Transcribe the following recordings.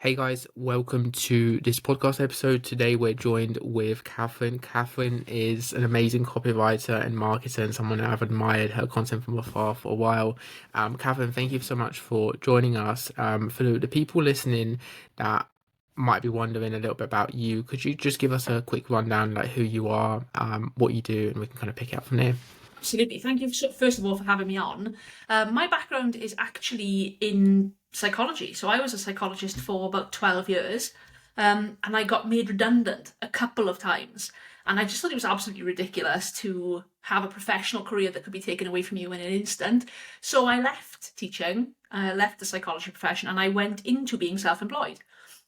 Hey guys, welcome to this podcast episode. Today we're joined with Catherine. Catherine is an amazing copywriter and marketer and someone I've admired her content from afar for a while. Catherine, thank you so much for joining us. For the people listening that might be wondering a little bit about you, could you just give us a quick rundown, like who you are, what you do, and we can kind of pick it up from there? Absolutely. Thank you, first of all, for having me on. My background is actually in psychology. So I was a psychologist for about 12 years, and I got made redundant a couple of times. And I just thought it was absolutely ridiculous to have a professional career that could be taken away from you in an instant. So I left teaching, I left the psychology profession, and I went into being self employed.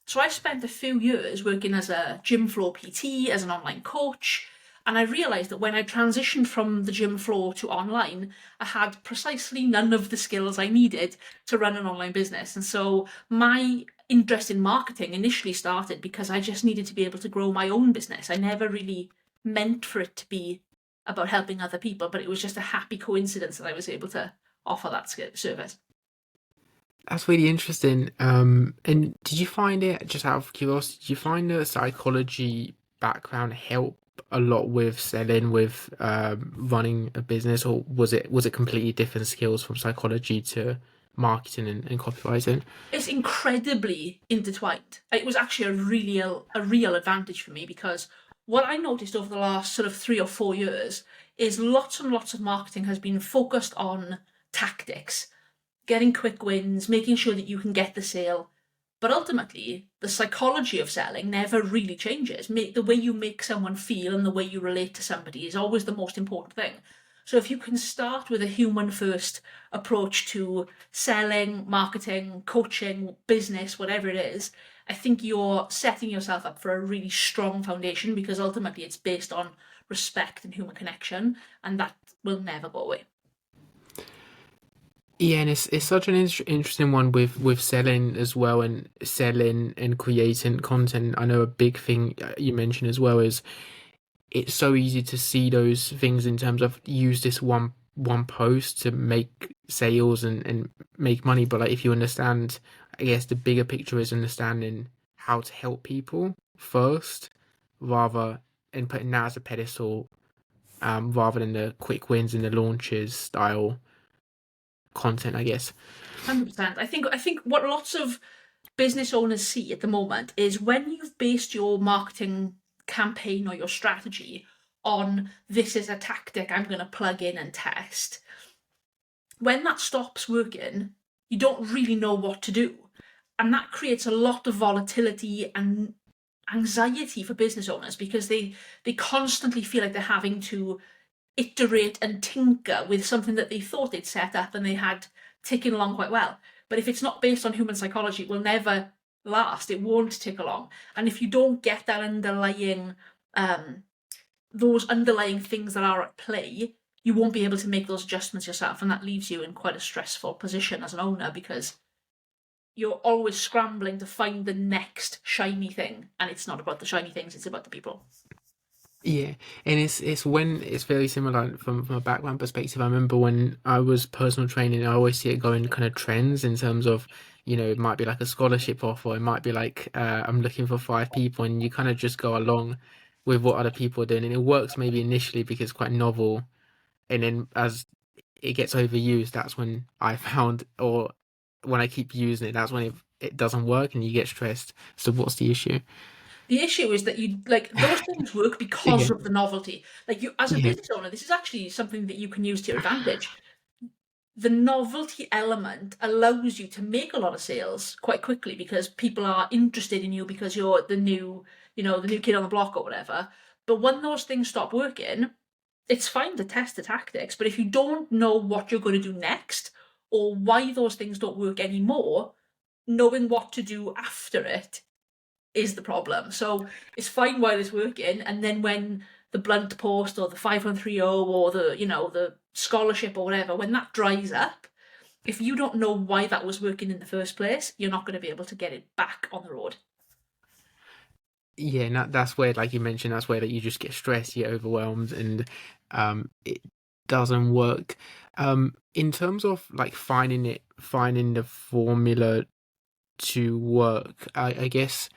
So I spent a few years working as a gym floor PT, as an online coach, and I realised that when I transitioned from the gym floor to online, I had precisely none of the skills I needed to run an online business. And so my interest in marketing initially started because I just needed to be able to grow my own business. I never really meant for it to be about helping other people, but it was just a happy coincidence that I was able to offer that service. That's really interesting. And did you find it, just out of curiosity, did you find the psychology background help a lot with selling, with running a business, or was it completely different skills from psychology to marketing and copywriting? It's incredibly intertwined. It was actually a real advantage for me because what I noticed over the last sort of 3 or 4 years is lots and lots of marketing has been focused on tactics, getting quick wins, making sure that you can get the sale. But ultimately, the psychology of selling never really changes. The way you make someone feel and the way you relate to somebody is always the most important thing. So if you can start with a human first approach to selling, marketing, coaching, business, whatever it is, I think you're setting yourself up for a really strong foundation because ultimately it's based on respect and human connection, and that will never go away. Yeah, and it's such an interesting one with selling as well, and selling and creating content. I know a big thing you mentioned as well is it's so easy to see those things in terms of use this one post to make sales and make money. But like if you understand, I guess the bigger picture is understanding how to help people first, rather and putting that as a pedestal, rather than the quick wins and the launches style content, I guess. 100%. I think what lots of business owners see at the moment is when you've based your marketing campaign or your strategy on this is a tactic I'm going to plug in and test, when that stops working, you don't really know what to do. And that creates a lot of volatility and anxiety for business owners because they constantly feel like they're having to iterate and tinker with something that they thought they'd set up and they had ticking along quite well. But if it's not based on human psychology, it will never last. It won't tick along. And if you don't get that um, those underlying things that are at play, you won't be able to make those adjustments yourself. And that leaves you in quite a stressful position as an owner because you're always scrambling to find the next shiny thing. And it's not about the shiny things, it's about the people. Yeah, and it's when it's very similar from a background perspective. I remember when I was personal training, I always see it going kind of trends in terms of, it might be like a scholarship offer, it might be like I'm looking for 5 people, and you kind of just go along with what other people are doing, and it works maybe initially because it's quite novel, and then as it gets overused, that's when I found, or when I keep using it, that's when it doesn't work, and you get stressed. So what's the issue? The issue is that you like those things work because Yeah, of the novelty. Like you, as a yeah, business owner, this is actually something that you can use to your advantage. The novelty element allows you to make a lot of sales quite quickly because people are interested in you because you're the new kid on the block or whatever. But when those things stop working, it's fine to test the tactics, but if you don't know what you're going to do next or why those things don't work anymore, knowing what to do after it is the problem. So it's fine while it's working, and then when the blunt post or the 5130 or the scholarship or whatever, when that dries up, if you don't know why that was working in the first place, you're not going to be able to get it back on the road. yeah, and that's where, like you mentioned, that's where that you just get stressed, you get overwhelmed, and it doesn't work. In terms of like finding the formula to work, I guess,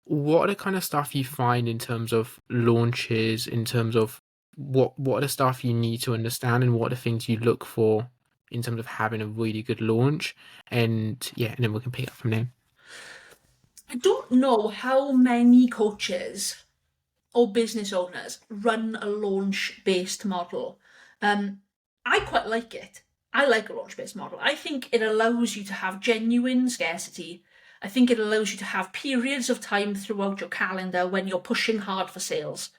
what are the kind of stuff you find in terms of launches, in terms of what are the stuff you need to understand, and what are the things you look for in terms of having a really good launch? And yeah, and then we can pick up from there. I don't know how many coaches or business owners run a launch based model. Um, I quite like it. I like a launch based model. I think it allows you to have genuine scarcity. I think it allows you to have periods of time throughout your calendar when you're pushing hard for sales.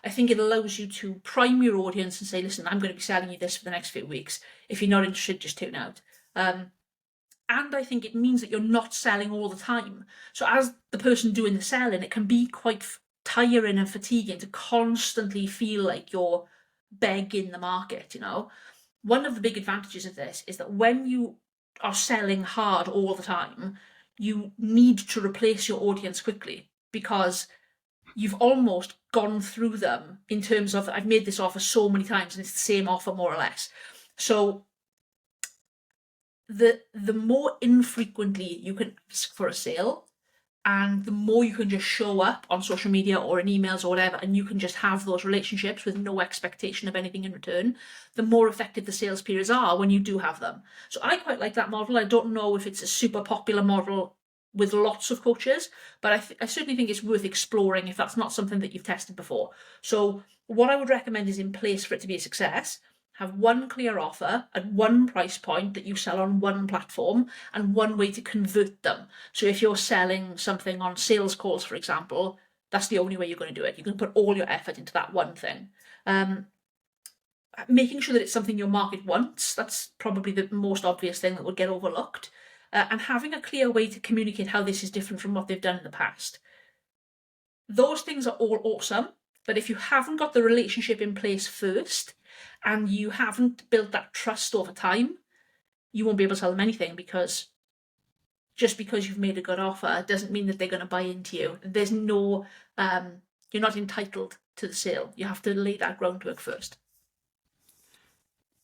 I think it allows you to prime your audience and say, listen, I'm going to be selling you this for the next few weeks. If you're not interested, just tune out. And I think it means that you're not selling all the time. So as the person doing the selling, it can be quite tiring and fatiguing to constantly feel like you're begging the market, you know. One of the big advantages of this is that when you are selling hard all the time, you need to replace your audience quickly because you've almost gone through them in terms of I've made this offer so many times and it's the same offer more or less. So the more infrequently you can ask for a sale, and the more you can just show up on social media or in emails or whatever, and you can just have those relationships with no expectation of anything in return, the more effective the sales periods are when you do have them. So I quite like that model. I don't know if it's a super popular model with lots of coaches, but I certainly think it's worth exploring if that's not something that you've tested before. So what I would recommend is in place for it to be a success. Have one clear offer at one price point that you sell on one platform and one way to convert them. So if you're selling something on sales calls, for example, that's the only way you're going to do it. You're going to put all your effort into that one thing. Making sure that it's something your market wants, that's probably the most obvious thing that would get overlooked. And having a clear way to communicate how this is different from what they've done in the past. Those things are all awesome, but if you haven't got the relationship in place first, and you haven't built that trust over time, you won't be able to tell them anything because just because you've made a good offer doesn't mean that they're going to buy into you. There's no, you're not entitled to the sale. You have to lay that groundwork first.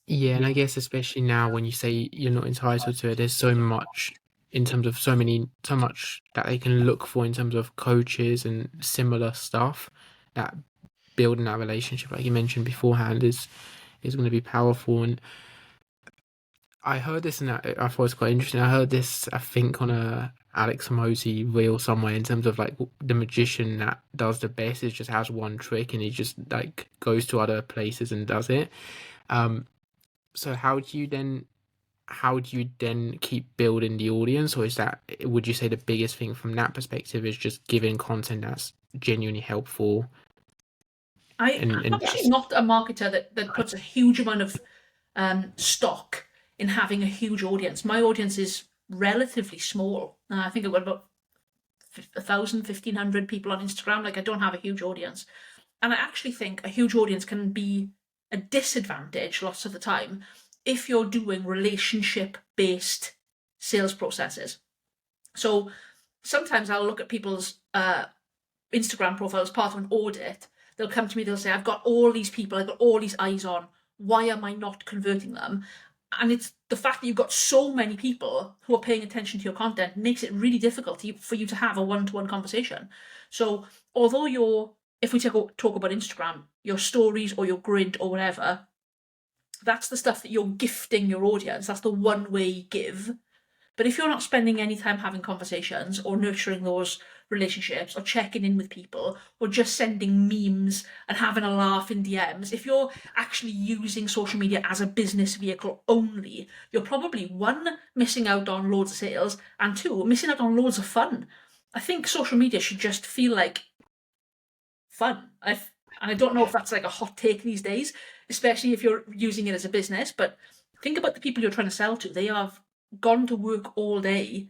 Yeah, and I guess especially now when you say you're not entitled to it, there's so much in terms of so much that they can look for in terms of coaches and similar stuff, that building that relationship, like you mentioned beforehand, is going to be powerful. And I heard this, and I thought it was quite interesting. I heard this, I think, on a Alex Hormozy reel somewhere, in terms of like the magician that does the best is just has one trick and he just like goes to other places and does it. So how do you then keep building the audience, or is that, would you say the biggest thing from that perspective is just giving content that's genuinely helpful I'm and actually just not a marketer that puts a huge amount of stock in having a huge audience. My audience is relatively small. I think I've got about 1,000, 1,500 people on Instagram. Like, I don't have a huge audience. And I actually think a huge audience can be a disadvantage lots of the time if you're doing relationship based sales processes. So sometimes I'll look at people's Instagram profile as part of an audit. They'll come to me, they'll say, I've got all these people, I've got all these eyes on. Why am I not converting them? And it's the fact that you've got so many people who are paying attention to your content makes it really difficult for you to have a one-to-one conversation. So although if we talk about Instagram, your stories or your grid or whatever, that's the stuff that you're gifting your audience. That's the one way give. But if you're not spending any time having conversations or nurturing those relationships or checking in with people or just sending memes and having a laugh in DMs, if you're actually using social media as a business vehicle only, you're probably, one, missing out on loads of sales, and two, missing out on loads of fun. I think social media should just feel like fun. And I don't know if that's like a hot take these days, especially if you're using it as a business, but think about the people you're trying to sell to. They have gone to work all day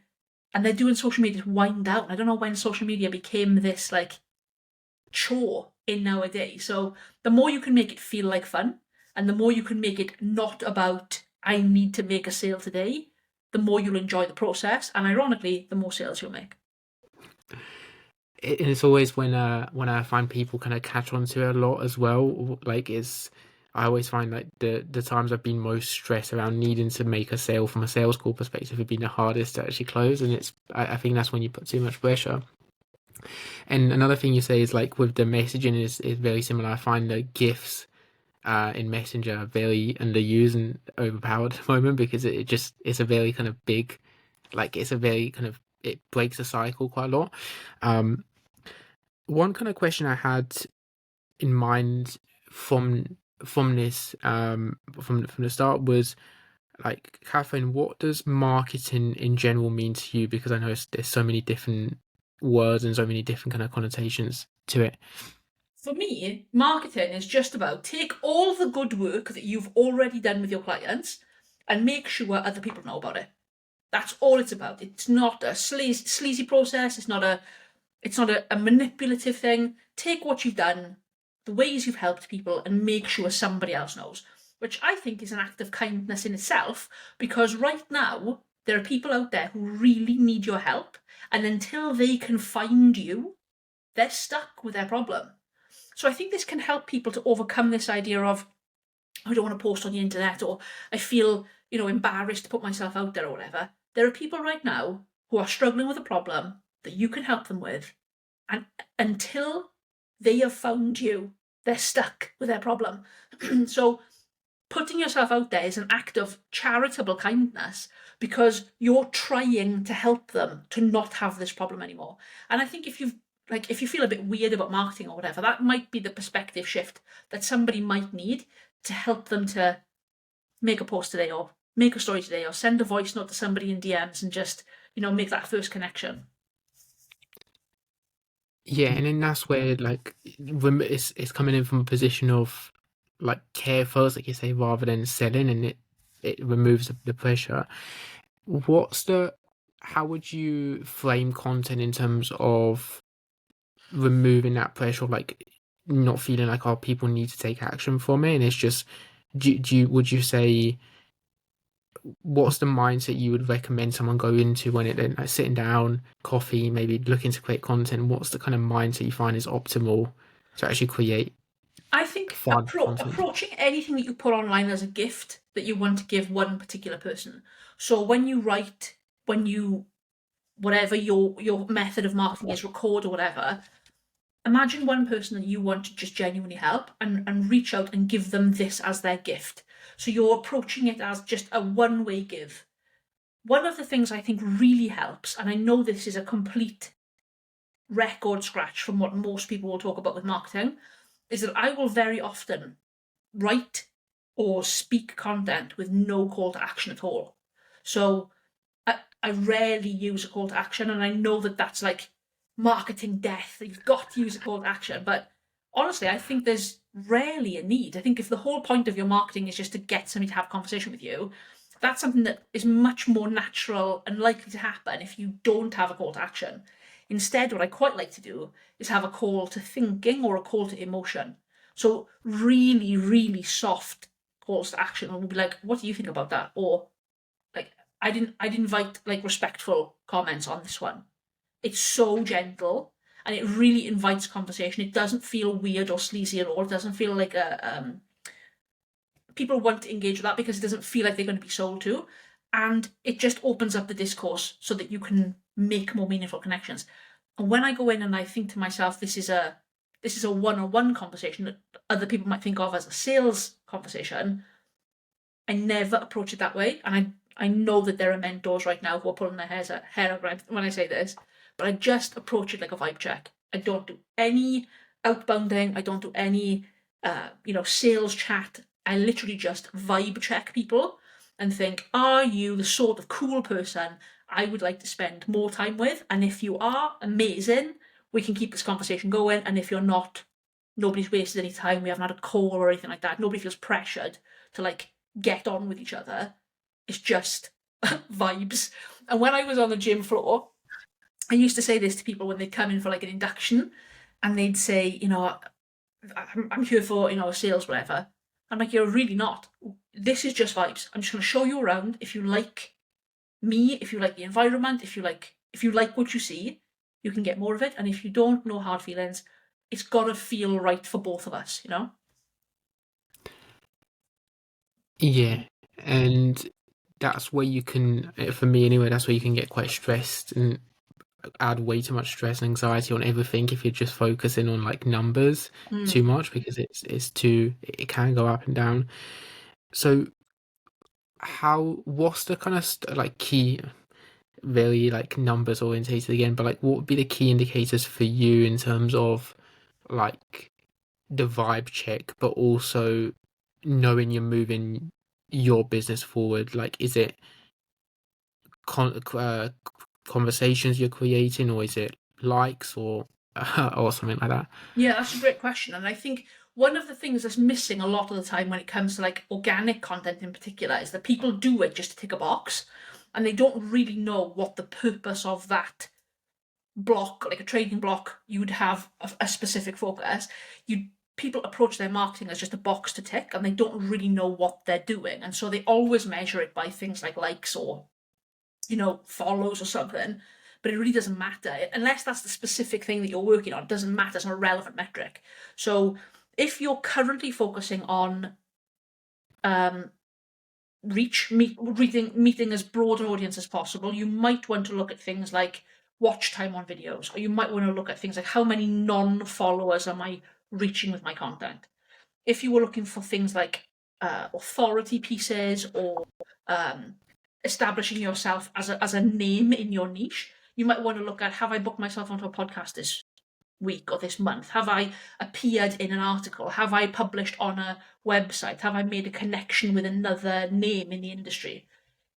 and they're doing social media to wind down. I don't know when social media became this like chore in nowadays. So the more you can make it feel like fun and the more you can make it not about I need to make a sale today, the more you'll enjoy the process. And ironically, the more sales you'll make. it's always when I find people kind of catch on to it a lot as well, like it's I always find like the times I've been most stressed around needing to make a sale from a sales call perspective have been the hardest to actually close, and I think that's when you put too much pressure. And another thing you say is like with the messaging is very similar. I find that GIFs in Messenger are very underused and overpowered at the moment because it just it's a very kind of big, like it's a very kind of it breaks the cycle quite a lot. Um, One kind of question I had in mind from this from the start was like, Catherine, what does marketing in general mean to you? Because I know there's so many different words and so many different kind of connotations to it. For me, marketing is just about take all the good work that you've already done with your clients and make sure other people know about it. That's all it's about. It's not a sleazy process. It's not a manipulative thing. Take what you've done, the ways you've helped people, and make sure somebody else knows, which I think is an act of kindness in itself, because right now there are people out there who really need your help, and until they can find you, they're stuck with their problem. So I think this can help people to overcome this idea of, I don't want to post on the internet, or I feel, embarrassed to put myself out there or whatever. There are people right now who are struggling with a problem that you can help them with. And until they have found you, they're stuck with their problem. So putting yourself out there is an act of charitable kindness because you're trying to help them to not have this problem anymore. And I think if you feel a bit weird about marketing or whatever, that might be the perspective shift that somebody might need to help them to make a post today or make a story today or send a voice note to somebody in DMs and just, make that first connection. Yeah, and then that's where like it's coming in from a position of like care first, like you say, rather than selling, and it removes the pressure. What's the How would you frame content in terms of removing that pressure, like not feeling like, oh, people need to take action from it, and it's just would you say, what's the mindset you would recommend someone go into when it then like sitting down, coffee, maybe looking to create content? What's the kind of mindset you find is optimal to actually create I think fun content? approaching anything that you put online as a gift that you want to give one particular person. So when you write, when you whatever your method of marketing is, record or whatever, imagine one person that you want to just genuinely help and reach out and give them this as their gift. So you're approaching it as just a one-way give. One of the things I think really helps, and I know this is a complete record scratch from what most people will talk about with marketing, is that I will very often write or speak content with no call to action at all. So I rarely use a call to action, and I know that that's like marketing death. You've got to use a call to action, but honestly, I think there's rarely a need. I think if the whole point of your marketing is just to get somebody to have a conversation with you, that's something that is much more natural and likely to happen if you don't have a call to action. Instead, what I quite like to do is have a call to thinking or a call to emotion. So really, really soft calls to action, and we'll be like, "What do you think about that?" Or like, I'd invite like respectful comments on this one. It's so gentle and it really invites conversation. It doesn't feel weird or sleazy at all. It doesn't feel like people want to engage with that because it doesn't feel like they're going to be sold to, and it just opens up the discourse so that you can make more meaningful connections. And when I go in and I think to myself, this is a one-on-one conversation that other people might think of as a sales conversation, I never approach it that way. And I know that there are mentors right now who are pulling their hair out when I say this, but I just approach it like a vibe check. I don't do any outbounding. I don't do any, sales chat. I literally just vibe check people and think, are you the sort of cool person I would like to spend more time with? And if you are, amazing. We can keep this conversation going. And if you're not, nobody's wasted any time. We haven't had a call or anything like that. Nobody feels pressured to like get on with each other. It's just vibes. And when I was on the gym floor, I used to say this to people when they'd come in for like an induction, and they'd say, I'm here for, sales, whatever. I'm like, you're really not. This is just vibes. I'm just going to show you around. If you like me, if you like the environment, if you like what you see, you can get more of it. And if you don't, no hard feelings. It's got to feel right for both of us, Yeah, and that's where you can, for me anyway, that's where you can get quite stressed and add way too much stress and anxiety on everything if you're just focusing on like numbers too Mm. much, because it's too, it can go up and down. So what's the kind of like key, very like numbers orientated again, but like what would be the key indicators for you in terms of like the vibe check, but also knowing you're moving your business forward? Like, is it conversations you're creating, or is it likes, or or something like that? Yeah, that's a great question. And I think one of the things that's missing a lot of the time when it comes to like organic content in particular is that people do it just to tick a box and they don't really know what the purpose of that block, like a trading block, you'd have a specific focus. You People approach their marketing as just a box to tick and they don't really know what they're doing. And so they always measure it by things like likes or, follows or something. But it really doesn't matter unless that's the specific thing that you're working on. It doesn't matter. It's not a relevant metric. So if you're currently focusing on um, meeting as broad an audience as possible, you might want to look at things like watch time on videos, or you might want to look at things like how many non-followers am I reaching with my content. If you were looking for things like authority pieces or um, establishing yourself as a name in your niche, you might want to look at, have I booked myself onto a podcast this week or this month? Have I appeared in an article? Have I published on a website? Have I made a connection with another name in the industry?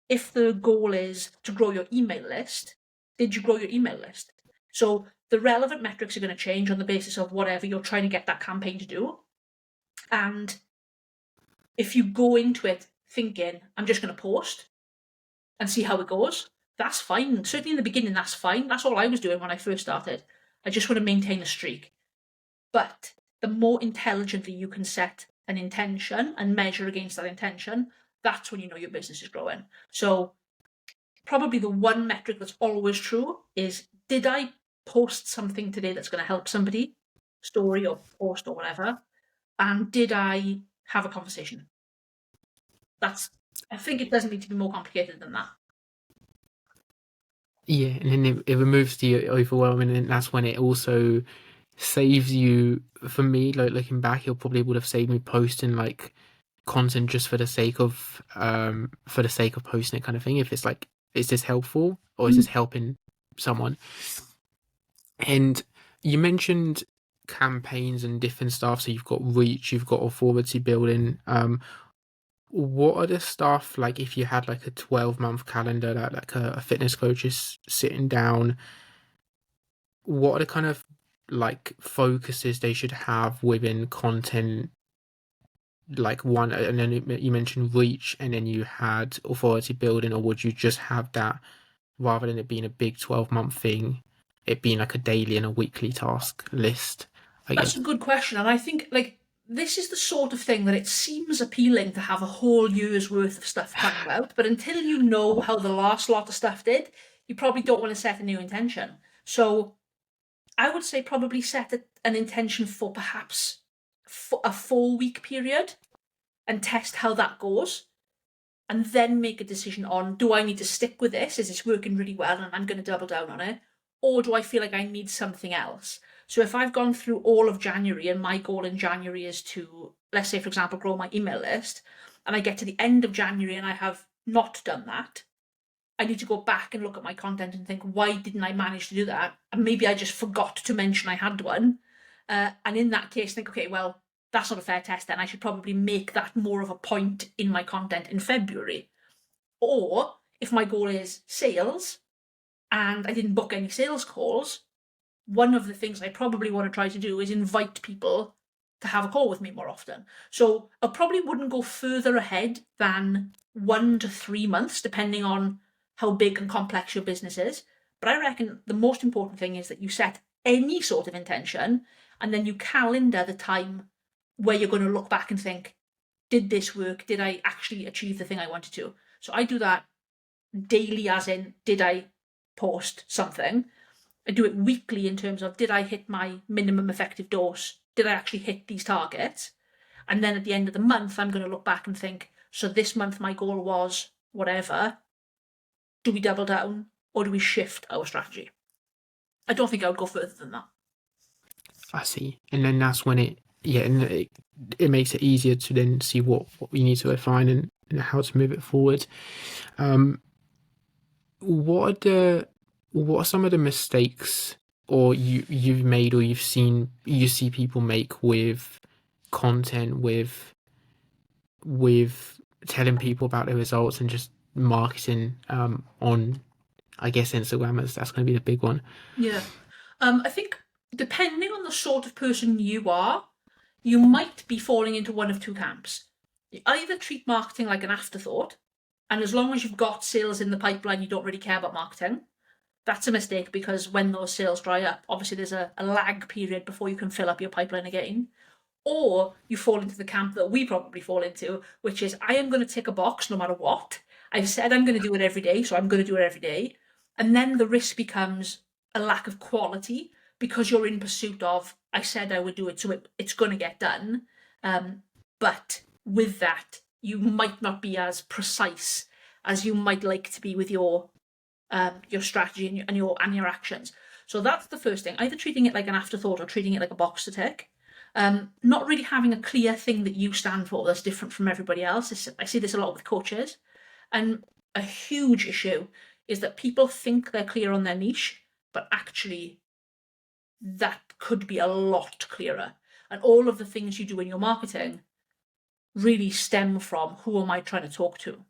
If the goal is to grow your email list, did you grow your email list? So the relevant metrics are going to change on the basis of whatever you're trying to get that campaign to do. And if you go into it thinking, I'm just going to post and see how it goes, that's fine. Certainly in the beginning, that's fine. That's all I was doing when I first started. I just want to maintain a streak. But the more intelligently you can set an intention and measure against that intention, that's when you know your business is growing. So probably the one metric that's always true is, did I post something today that's going to help somebody, story or post or whatever, and did I have a conversation? I think it doesn't need to be more complicated than that. Yeah, and then it removes the overwhelming, and that's when it also saves you. For me, like looking back, it probably would have saved me posting like content just for the sake of posting it, kind of thing. If it's like, is this helpful or is this helping someone? And you mentioned campaigns and different stuff. So you've got reach, you've got authority building. What are the stuff like if you had like a 12-month calendar that like a fitness coach is sitting down? What are the kind of like focuses they should have within content? Like one, and then you mentioned reach, and then you had authority building, or would you just have that rather than it being a big 12-month thing, it being like a daily and a weekly task list, I That's guess? a good question. And I think like this is the sort of thing that it seems appealing to have a whole year's worth of stuff planned out, but until you know how the last lot of stuff did, you probably don't want to set a new intention. So I would say probably set an intention for perhaps a 4 week period and test how that goes. And then make a decision on, do I need to stick with this? Is this working really well and I'm going to double down on it? Or do I feel like I need something else? So if I've gone through all of January and my goal in January is to, let's say, for example, grow my email list, and I get to the end of January and I have not done that, I need to go back and look at my content and think, why didn't I manage to do that? And maybe I just forgot to mention I had one. And in that case, think, okay, well, that's not a fair test then. I should probably make that more of a point in my content in February. Or if my goal is sales and I didn't book any sales calls, one of the things I probably want to try to do is invite people to have a call with me more often. So I probably wouldn't go further ahead than 1 to 3 months, depending on how big and complex your business is. But I reckon the most important thing is that you set any sort of intention and then you calendar the time where you're going to look back and think, did this work? Did I actually achieve the thing I wanted to? So I do that daily, as in, did I post something? I do it weekly in terms of, did I hit my minimum effective dose? Did I actually hit these targets? And then at the end of the month, I'm going to look back and think, So this month my goal was whatever. Do we double down or do we shift our strategy? I don't think I would go further than that. I see. And then that's when it makes it easier to then see what we need to refine and how to move it forward. Um, what are some of the mistakes or you've made or you see people make with content with telling people about their results and just marketing on, I guess, Instagram, as that's going to be the big one. Yeah. I think depending on the sort of person you are, you might be falling into one of two camps. You either treat marketing like an afterthought, and as long as you've got sales in the pipeline, you don't really care about marketing. That's a mistake because when those sales dry up, obviously there's a lag period before you can fill up your pipeline again. Or you fall into the camp that we probably fall into, which is I am going to tick a box no matter what. I've said I'm going to do it every day, so I'm going to do it every day. And then the risk becomes a lack of quality because you're in pursuit of, I said I would do it, so it's going to get done. But with that, you might not be as precise as you might like to be with your strategy and your actions. So that's the first thing. Either treating it like an afterthought or treating it like a box to tick. Not really having a clear thing that you stand for that's different from everybody else. I see this a lot with coaches. And a huge issue is that people think they're clear on their niche, but actually that could be a lot clearer. And all of the things you do in your marketing really stem from who am I trying to talk to?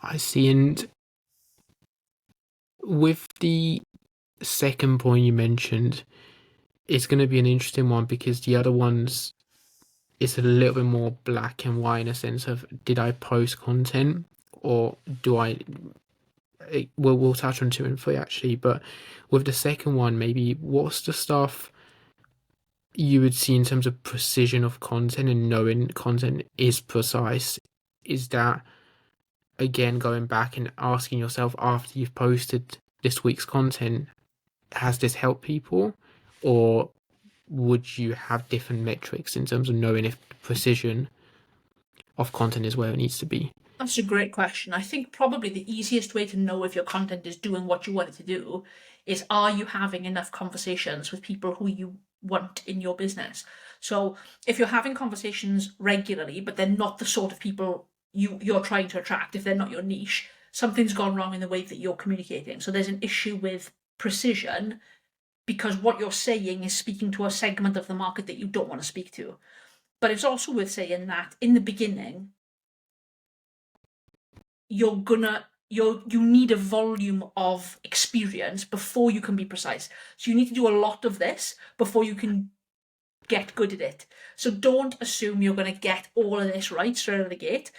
I see. And with the second point you mentioned, it's going to be an interesting one because the other ones, it's a little bit more black and white in a sense of did I post content or do we'll touch on 2 and 3 actually, but with the second one, maybe what's the stuff you would see in terms of precision of content and knowing content is precise? Is that again going back and asking yourself after you've posted this week's content, has this helped people, or would you have different metrics in terms of knowing if the precision of content is where it needs to be? That's a great question. I think probably the easiest way to know if your content is doing what you want it to do is, are you having enough conversations with people who you want in your business? So if you're having conversations regularly, but they're not the sort of people you're trying to attract, if they're not your niche, something's gone wrong in the way that you're communicating. So there's an issue with precision because what you're saying is speaking to a segment of the market that you don't want to speak to. But it's also worth saying that in the beginning, you need a volume of experience before you can be precise. So you need to do a lot of this before you can get good at it. So don't assume you're going to get all of this right straight out of the gate.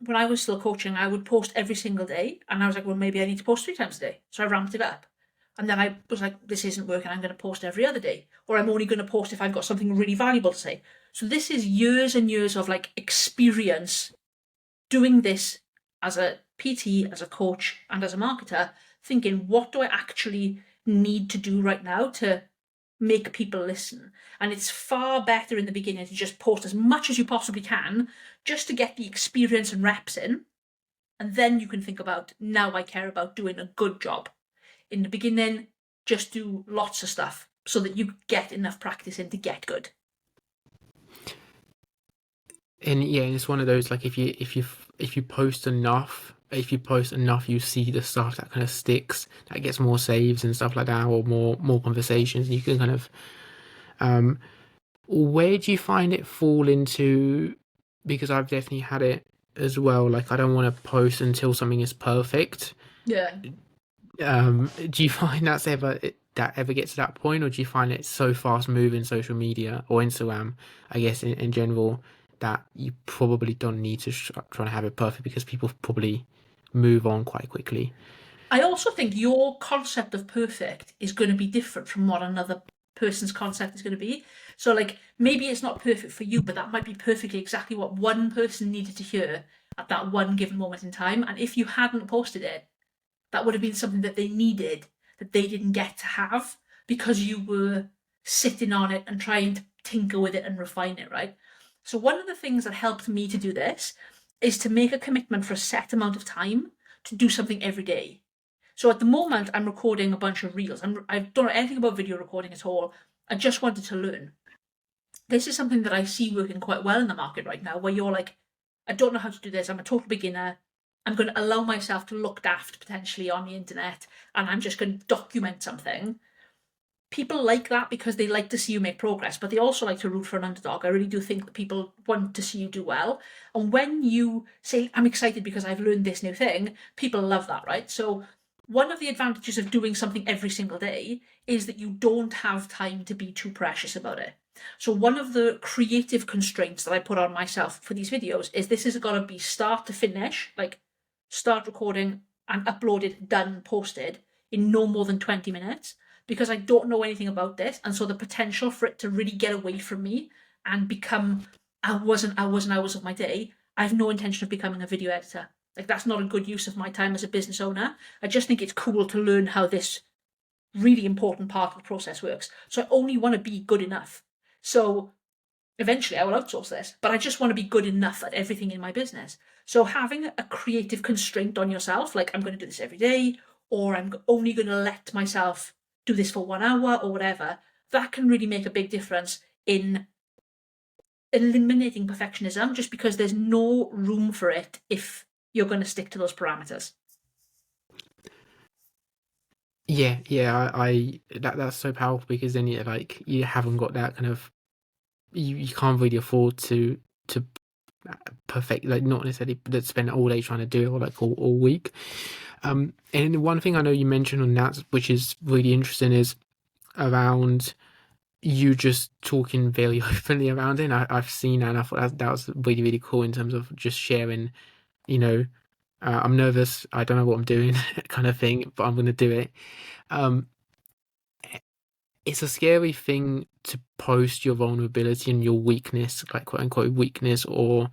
When I was still coaching, I would post every single day, and I was like, well, maybe I need to post 3 times a day. So I ramped it up. And then I was like, this isn't working, I'm going to post every other day. Or I'm only going to post if I've got something really valuable to say. So this is years and years of like experience doing this as a PT, as a coach, and as a marketer, thinking, what do I actually need to do right now to make people listen? And it's far better in the beginning to just post as much as you possibly can, just to get the experience and reps in. And then you can think about, now I care about doing a good job. In the beginning, just do lots of stuff so that you get enough practice in to get good. And yeah, it's one of those like if you post enough, you see the stuff that kind of sticks, that gets more saves and stuff like that, or more conversations, and you can kind of where do you find it fall into? Because I've definitely had it as well. Like I don't want to post until something is perfect. Yeah. Do you find that ever gets to that point, or do you find it so fast moving social media or Instagram, I guess in general, that you probably don't need to try to have it perfect because people probably move on quite quickly? I also think your concept of perfect is going to be different from what another person's concept is going to be. So, like, maybe it's not perfect for you, but that might be perfectly exactly what one person needed to hear at that one given moment in time. And if you hadn't posted it, that would have been something that they needed that they didn't get to have because you were sitting on it and trying to tinker with it and refine it, right? So one of the things that helped me to do this is to make a commitment for a set amount of time to do something every day. So at the moment, I'm recording a bunch of reels. I don't know anything about video recording at all. I just wanted to learn. This is something that I see working quite well in the market right now, where you're like, I don't know how to do this. I'm a total beginner. I'm going to allow myself to look daft potentially on the internet, and I'm just going to document something. People like that because they like to see you make progress, but they also like to root for an underdog. I really do think that people want to see you do well. And when you say, I'm excited because I've learned this new thing, people love that, right? So one of the advantages of doing something every single day is that you don't have time to be too precious about it. So one of the creative constraints that I put on myself for these videos is this has got to be start to finish, like start recording and uploaded, done, posted in no more than 20 minutes, because I don't know anything about this. And so the potential for it to really get away from me and become hours and hours and hours of my day, I have no intention of becoming a video editor. Like, that's not a good use of my time as a business owner. I just think it's cool to learn how this really important part of the process works. So I only want to be good enough. So eventually I will outsource this, but I just want to be good enough at everything in my business. So having a creative constraint on yourself, like I'm going to do this every day, or I'm only going to let myself do this for 1 hour or whatever, that can really make a big difference in eliminating perfectionism, just because there's no room for it if you're going to stick to those parameters. Yeah, I that's so powerful, because then you haven't got that kind of, you can't really afford to perfect, like not necessarily that spend all day trying to do it, or like all week. And one thing I know you mentioned on that, which is really interesting, is around you just talking very openly around it. And I've seen that, and I thought that was really, really cool in terms of just sharing, you know, I'm nervous, I don't know what I'm doing, kind of thing, but I'm going to do it. Um, it's a scary thing to post your vulnerability and your weakness, like quote unquote weakness, or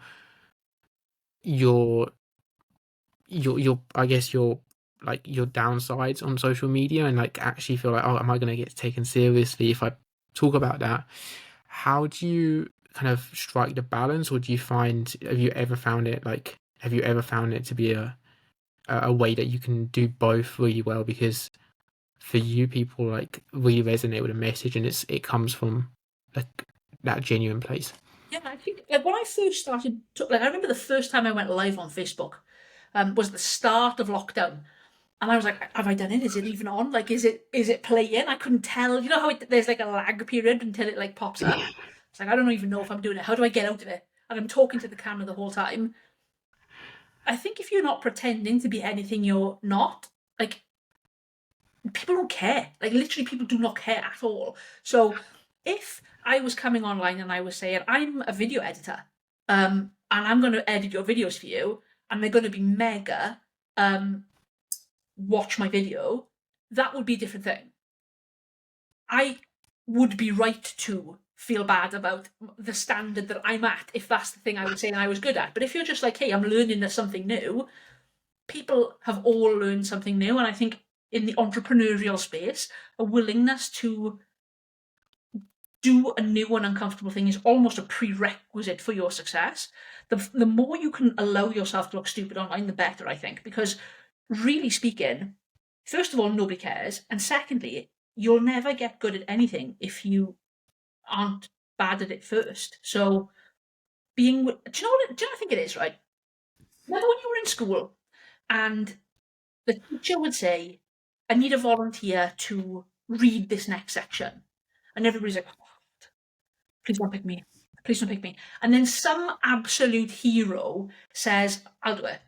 your your I guess your like your downsides on social media, and like actually feel like, oh, am I going to get taken seriously if I talk about that? How do you kind of strike the balance, or do you find, have you ever found it to be a way that you can do both really well? Because for you, people like really resonate with a message, and it comes from like that genuine place. Yeah, I think like when I first started, like I remember the first time I went live on Facebook, was the start of lockdown, and I was like, "Have I done it? Is it even on? Like, is it playing?" I couldn't tell. You know how there's like a lag period until it like pops up. It's like I don't even know if I'm doing it. How do I get out of it? And I'm talking to the camera the whole time. I think if you're not pretending to be anything you're not, like people don't care. Like literally, people do not care at all. So if I was coming online and I was saying I'm a video editor, and I'm going to edit your videos for you, and they're going to be mega, watch my video, that would be a different thing. I would be right to feel bad about the standard that I'm at if that's the thing I was saying I was good at. But if you're just like, hey, I'm learning something new, people have all learned something new, and I think in the entrepreneurial space, a willingness to do a new and uncomfortable thing is almost a prerequisite for your success. The more you can allow yourself to look stupid online, the better, I think, because really speaking, first of all, nobody cares, and secondly, you'll never get good at anything if you aren't bad at it first. So being, do you know what I think it is, right? Remember when you were in school and the teacher would say, I need a volunteer to read this next section. And everybody's like, oh, please don't pick me. Please don't pick me. And then some absolute hero says, I'll do it.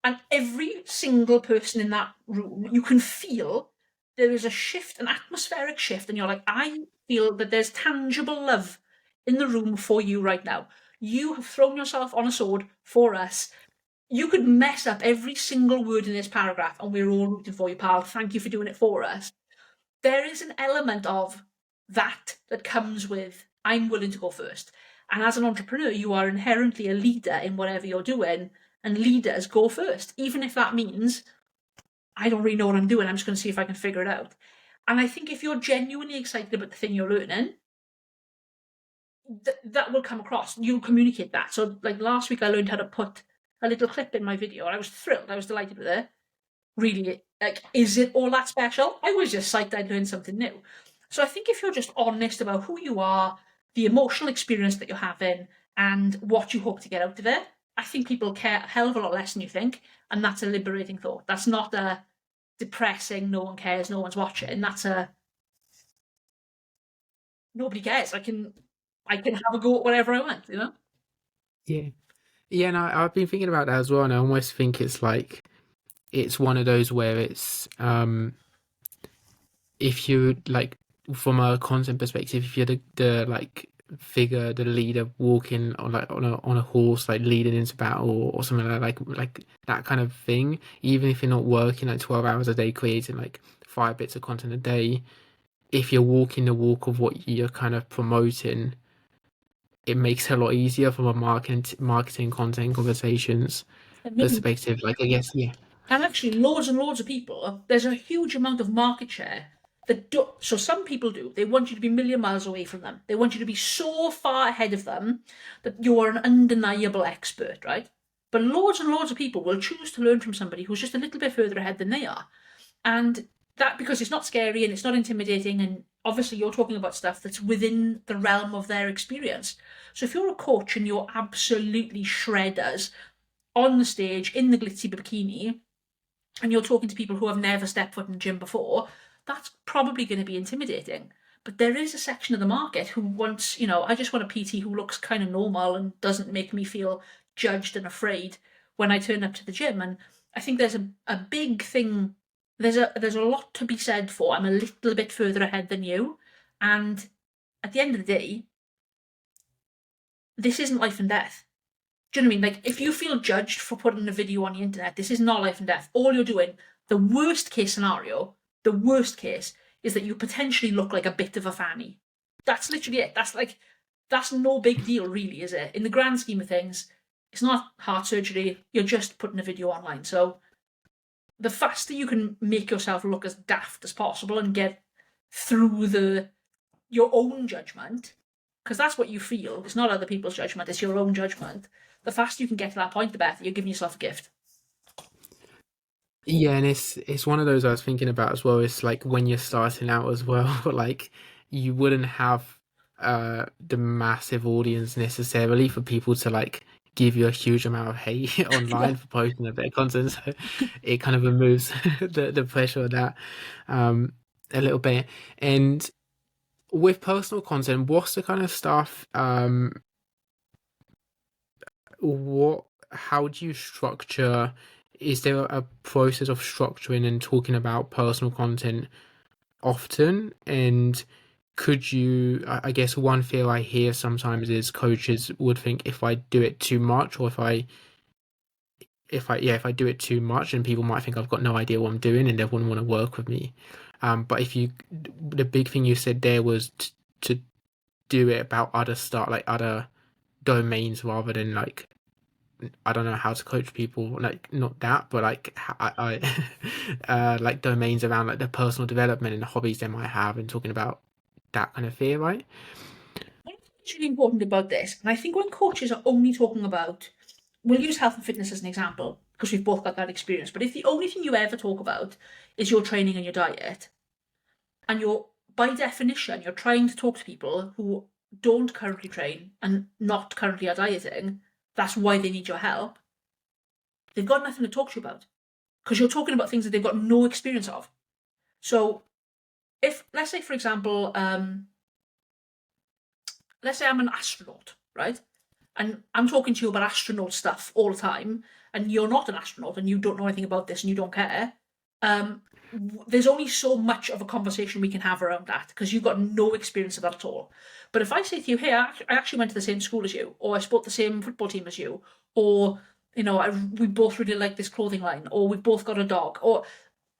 And every single person in that room, you can feel there is a shift, an atmospheric shift. And you're like, I feel that there's tangible love in the room for you right now. You have thrown yourself on a sword for us. You could mess up every single word in this paragraph, and we're all rooting for you, pal. Thank you for doing it for us. There is an element of that comes with I'm willing to go first. And as an entrepreneur, you are inherently a leader in whatever you're doing, and leaders go first, even if that means I don't really know what I'm doing. I'm just going to see if I can figure it out. And I think if you're genuinely excited about the thing you're learning, that will come across. You'll communicate that. So like last week, I learned how to put a little clip in my video, and I was thrilled. I was delighted with it. Really, like, is it all that special? I was just psyched I'd learned something new. So I think if you're just honest about who you are, the emotional experience that you're having, and what you hope to get out of it, I think people care a hell of a lot less than you think, and that's a liberating thought. That's not a depressing, no one cares, no one's watching. That's a nobody cares. I can have a go at whatever I want, you know? Yeah. Yeah, and I've been thinking about that as well, and I almost think it's like it's one of those where it's if you like from a content perspective, if you're the like figure, the leader walking on like on a horse, like leading into battle or something like that kind of thing, even if you're not working like 12 hours a day creating like 5 bits of content a day, if you're walking the walk of what you're kind of promoting, it makes it a lot easier from a marketing content conversations And perspective. Like I guess yeah. actually, loads and loads of people, there's a huge amount of market share that do. So some people do. They want you to be a million miles away from them. They want you to be so far ahead of them that you're an undeniable expert, right? But loads and loads of people will choose to learn from somebody who's just a little bit further ahead than they are. And that because it's not scary and it's not intimidating, and obviously you're talking about stuff that's within the realm of their experience. So if you're a coach and you're absolutely shredders on the stage in the glitzy bikini, and you're talking to people who have never stepped foot in the gym before, that's probably going to be intimidating. But there is a section of the market who wants, I just want a PT who looks kind of normal and doesn't make me feel judged and afraid when I turn up to the gym. And I think there's a big thing. There's a lot to be said for. I'm a little bit further ahead than you, and at the end of the day, this isn't life and death. Do you know what I mean? Like, if you feel judged for putting a video on the internet, this is not life and death. All you're doing, the worst case scenario, the worst case is that you potentially look like a bit of a fanny. That's literally it. That's no big deal, really, is it? In the grand scheme of things, it's not heart surgery. You're just putting a video online. So the faster you can make yourself look as daft as possible and get through your own judgment, because that's what you feel. It's not other people's judgment, it's your own judgment. The faster you can get to that point, the better. You're giving yourself a gift. Yeah, and it's one of those I was thinking about as well. It's like when you're starting out as well, like you wouldn't have the massive audience necessarily for people to like give you a huge amount of hate Yeah. online for posting a bit of content. So it kind of removes the pressure of that um a little bit. And with personal content, what's the kind of stuff what how do you structure, is there a process of structuring and talking about personal content often? And could you, I guess one fear I hear sometimes is coaches would think if I do it too much, or if I do it too much, and people might think I've got no idea what I'm doing and they wouldn't want to work with me. But if you, the big thing you said there was to do it about other stuff, like other domains, rather than like I don't know how to coach people, like not that, but like like domains around like their personal development and the hobbies they might have, and talking about that kind of fear, right? What's really important about this, and I think when coaches are only talking about, we'll use health and fitness as an example, because we've both got that experience, but if the only thing you ever talk about is your training and your diet, and you're, by definition, you're trying to talk to people who don't currently train and not currently are dieting, that's why they need your help, they've got nothing to talk to you about. Because you're talking about things that they've got no experience of. So if, let's say, for example, let's say I'm an astronaut, right? And I'm talking to you about astronaut stuff all the time, and you're not an astronaut and you don't know anything about this and you don't care. Um, there's only so much of a conversation we can have around that because you've got no experience of that at all. But if I say to you, hey, I actually went to the same school as you, or I support the same football team as you, or we both really like this clothing line, or we've both got a dog, or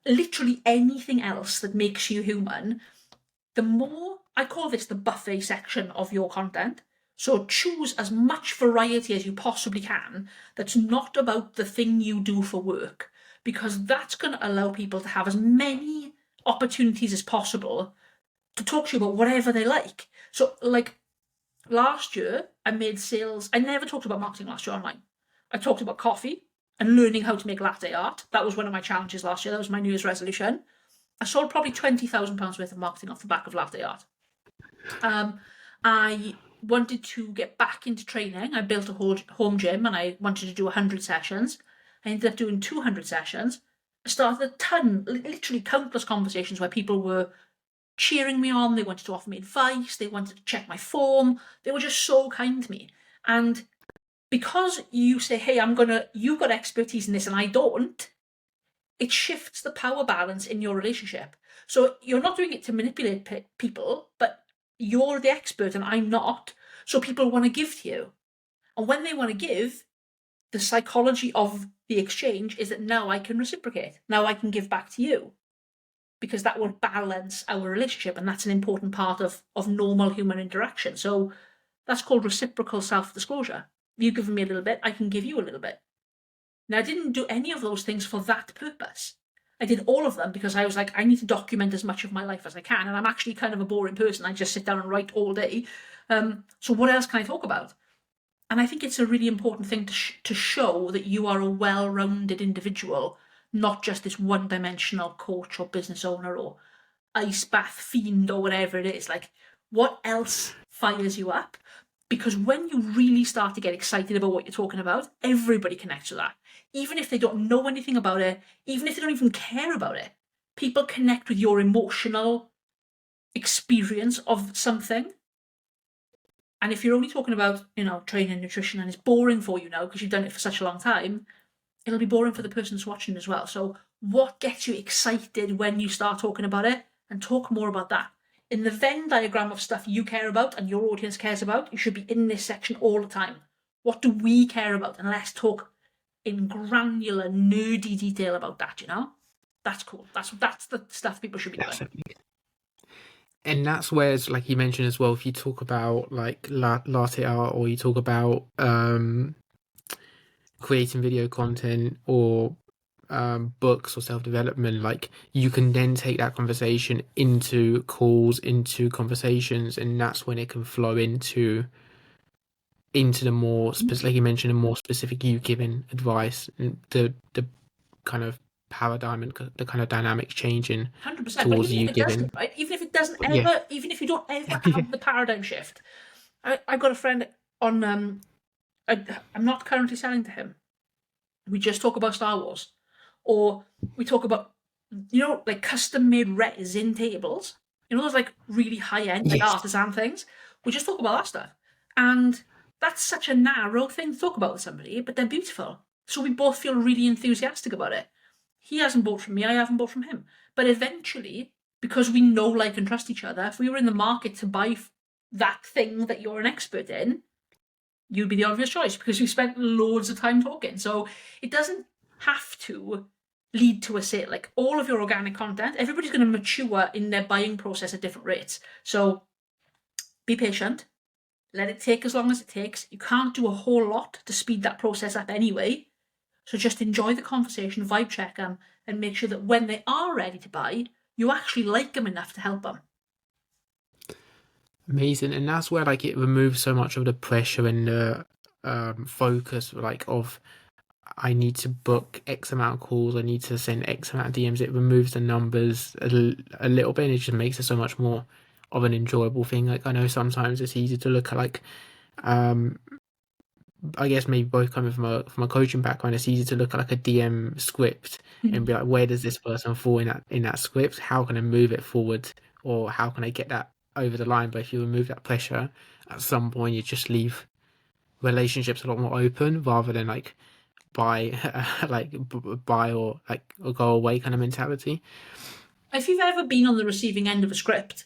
literally anything else that makes you human, the more, I call this the buffet section of your content. So choose as much variety as you possibly can that's not about the thing you do for work, because that's going to allow people to have as many opportunities as possible to talk to you about whatever they like. So, like, last year I made sales. I never talked about marketing last year online. I talked about coffee and learning how to make latte art. That was one of my challenges last year. That was my New Year's resolution. I sold probably £20,000 worth of marketing off the back of latte art. I wanted to get back into training. I built a whole home gym and I wanted to do 100 sessions. I ended up doing 200 sessions. I started a ton, literally countless conversations where people were cheering me on. They wanted to offer me advice. They wanted to check my form. They were just so kind to me. And because you say, hey, you've got expertise in this and I don't, it shifts the power balance in your relationship. So you're not doing it to manipulate people, but you're the expert and I'm not. So people want to give to you. And when they want to give, the psychology of the exchange is that now I can reciprocate. Now I can give back to you. Because that will balance our relationship. And that's an important part of normal human interaction. So that's called reciprocal self-disclosure. You've given me a little bit, I can give you a little bit. Now, I didn't do any of those things for that purpose. I did all of them because I was like, I need to document as much of my life as I can. And I'm actually kind of a boring person. I just sit down and write all day. So what else can I talk about? And I think it's a really important thing to show that you are a well-rounded individual, not just this one-dimensional coach or business owner or ice bath fiend or whatever it is. Like, what else fires you up? Because when you really start to get excited about what you're talking about, everybody connects with that. Even if they don't know anything about it, even if they don't even care about it, people connect with your emotional experience of something. And if you're only talking about, training and nutrition and it's boring for you now because you've done it for such a long time, it'll be boring for the person who's watching as well. So what gets you excited when you start talking about it? And talk more about that. In the Venn diagram of stuff you care about and your audience cares about, you should be in this section all the time. What do we care about? And let's talk in granular, nerdy detail about that, That's cool. That's the stuff people should be doing. Definitely. And that's where, it's like you mentioned as well, if you talk about like latte art or you talk about creating video content or books or self-development, like you can then take that conversation into calls, into conversations, and that's when it can flow into the more like you mentioned, a more specific you giving advice, and the kind of paradigm and the kind of dynamics changing 100%. towards But even you if it giving. doesn't, right? Even if it doesn't Yeah. ever, even if you don't ever have the paradigm shift. I've got a friend on. I'm not currently selling to him. We just talk about Star Wars, or we talk about, like custom-made resin tables. Those like really high-end, like Yes. artisan things. We just talk about that stuff, and that's such a narrow thing to talk about with somebody, but they're beautiful. So we both feel really enthusiastic about it. He hasn't bought from me, I haven't bought from him. But eventually, because we know, like, and trust each other, if we were in the market to buy that thing that you're an expert in, you'd be the obvious choice because we spent loads of time talking. So it doesn't have to lead to a sale. Like all of your organic content, everybody's going to mature in their buying process at different rates. So be patient. Let it take as long as it takes. You can't do a whole lot to speed that process up anyway. So just enjoy the conversation, vibe check them, and make sure that when they are ready to buy, you actually like them enough to help them. Amazing. And that's where like it removes so much of the pressure and the focus, like of I need to book X amount of calls, I need to send X amount of DMs. It removes the numbers a little bit, and it just makes it so much more of an enjoyable thing. Like I know sometimes it's easy to look at like I guess maybe both coming from a coaching background, it's easy to look at like a DM script and be like, where does this person fall in that script? How can I move it forward, or how can I get that over the line? But if you remove that pressure, at some point you just leave relationships a lot more open rather than like buy buy or go away kind of mentality. If you've ever been on the receiving end of a script,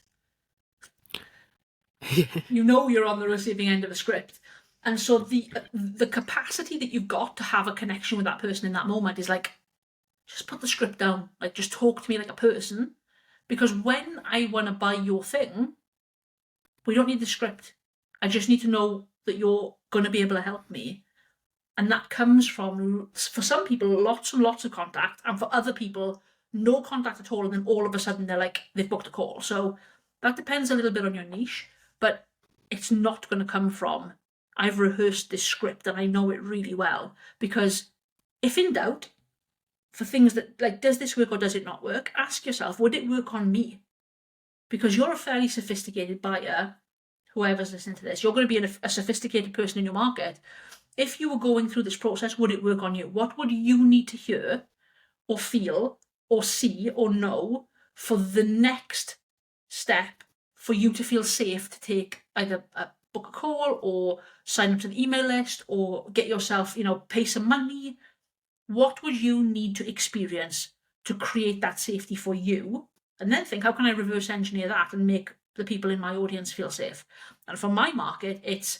you know you're on the receiving end of a script. And so the capacity that you've got to have a connection with that person in that moment is like, just put the script down. Like, just talk to me like a person. Because when I want to buy your thing, we don't need the script. I just need to know that you're going to be able to help me. And that comes from, for some people, lots and lots of contact. And for other people, no contact at all. And then all of a sudden they've booked a call. So that depends a little bit on your niche. But it's not going to come from, I've rehearsed this script and I know it really well. Because if in doubt, for things that, like, does this work or does it not work? Ask yourself, would it work on me? Because you're a fairly sophisticated buyer, whoever's listening to this, you're going to be a sophisticated person in your market. If you were going through this process, would it work on you? What would you need to hear or feel or see or know for the next step for you to feel safe to take either book a call or sign up to the email list or get yourself, pay some money? What would you need to experience to create that safety for you? And then think, how can I reverse engineer that and make the people in my audience feel safe? And for my market, it's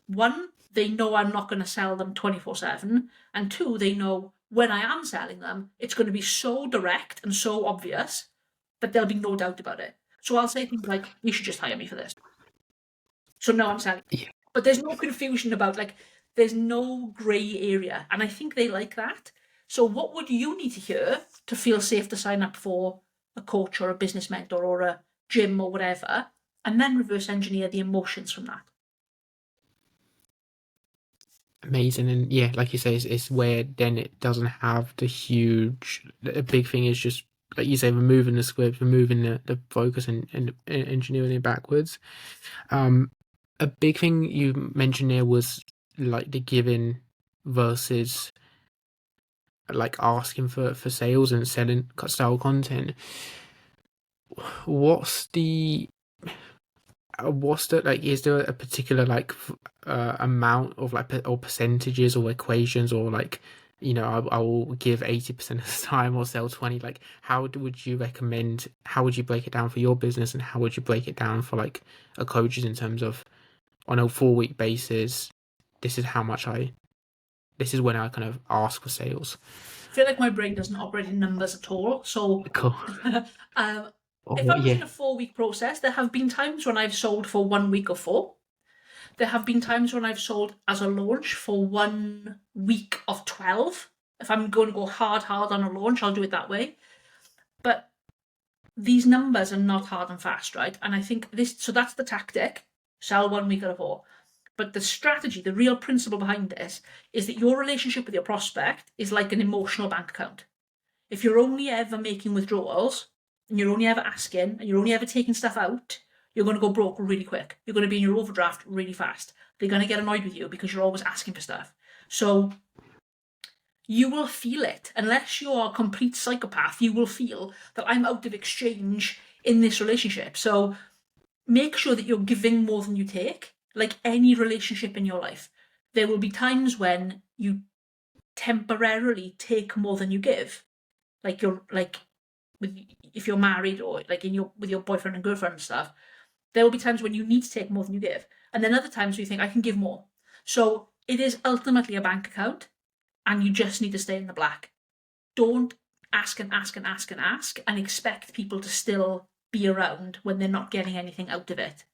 one, they know I'm not going to sell them 24/7. And two, they know when I am selling them, it's going to be so direct and so obvious that there'll be no doubt about it. So I'll say things like, you should just hire me for this. So now I'm selling. Yeah. But there's no confusion about, like, there's no grey area. And I think they like that. So what would you need to hear to feel safe to sign up for a coach or a business mentor or a gym or whatever? And then reverse engineer the emotions from that. Amazing. And yeah, like you say, it's where then it doesn't have a big thing is just, like you say, removing the script, removing the focus and engineering it backwards. A big thing you mentioned there was like the giving versus like asking for sales and selling style content. What's the like, is there a particular like amount of like or percentages or equations or like, I will give 80% of the time or sell 20? Like, how would you recommend, how would you break it down for your business, and how would you break it down for like a coach's in terms of, on a 4-week basis, this is this is when I kind of ask for sales? I feel like my brain doesn't operate in numbers at all. So Cool. if I was Yeah. in a 4-week process, there have been times when I've sold for 1 week or 4. There have been times when I've sold as a launch for 1 week of 12. If I'm going to go hard on a launch, I'll do it that way. But these numbers are not hard and fast, right? And I think so that's the tactic, sell 1 week out of 4. But the strategy, the real principle behind this, is that your relationship with your prospect is like an emotional bank account. If you're only ever making withdrawals, and you're only ever asking, and you're only ever taking stuff out, you're going to go broke really quick. You're going to be in your overdraft really fast. They're going to get annoyed with you because you're always asking for stuff. So you will feel it. Unless you're a complete psychopath, you will feel that I'm out of exchange in this relationship. So make sure that you're giving more than you take. Like any relationship in your life, there will be times when you temporarily take more than you give. Like if you're married or like with your boyfriend and girlfriend and stuff, there will be times when you need to take more than you give. And then other times where you think, I can give more. So it is ultimately a bank account, and you just need to stay in the black. Don't ask and ask and ask and ask and expect people to still be around when they're not getting anything out of it.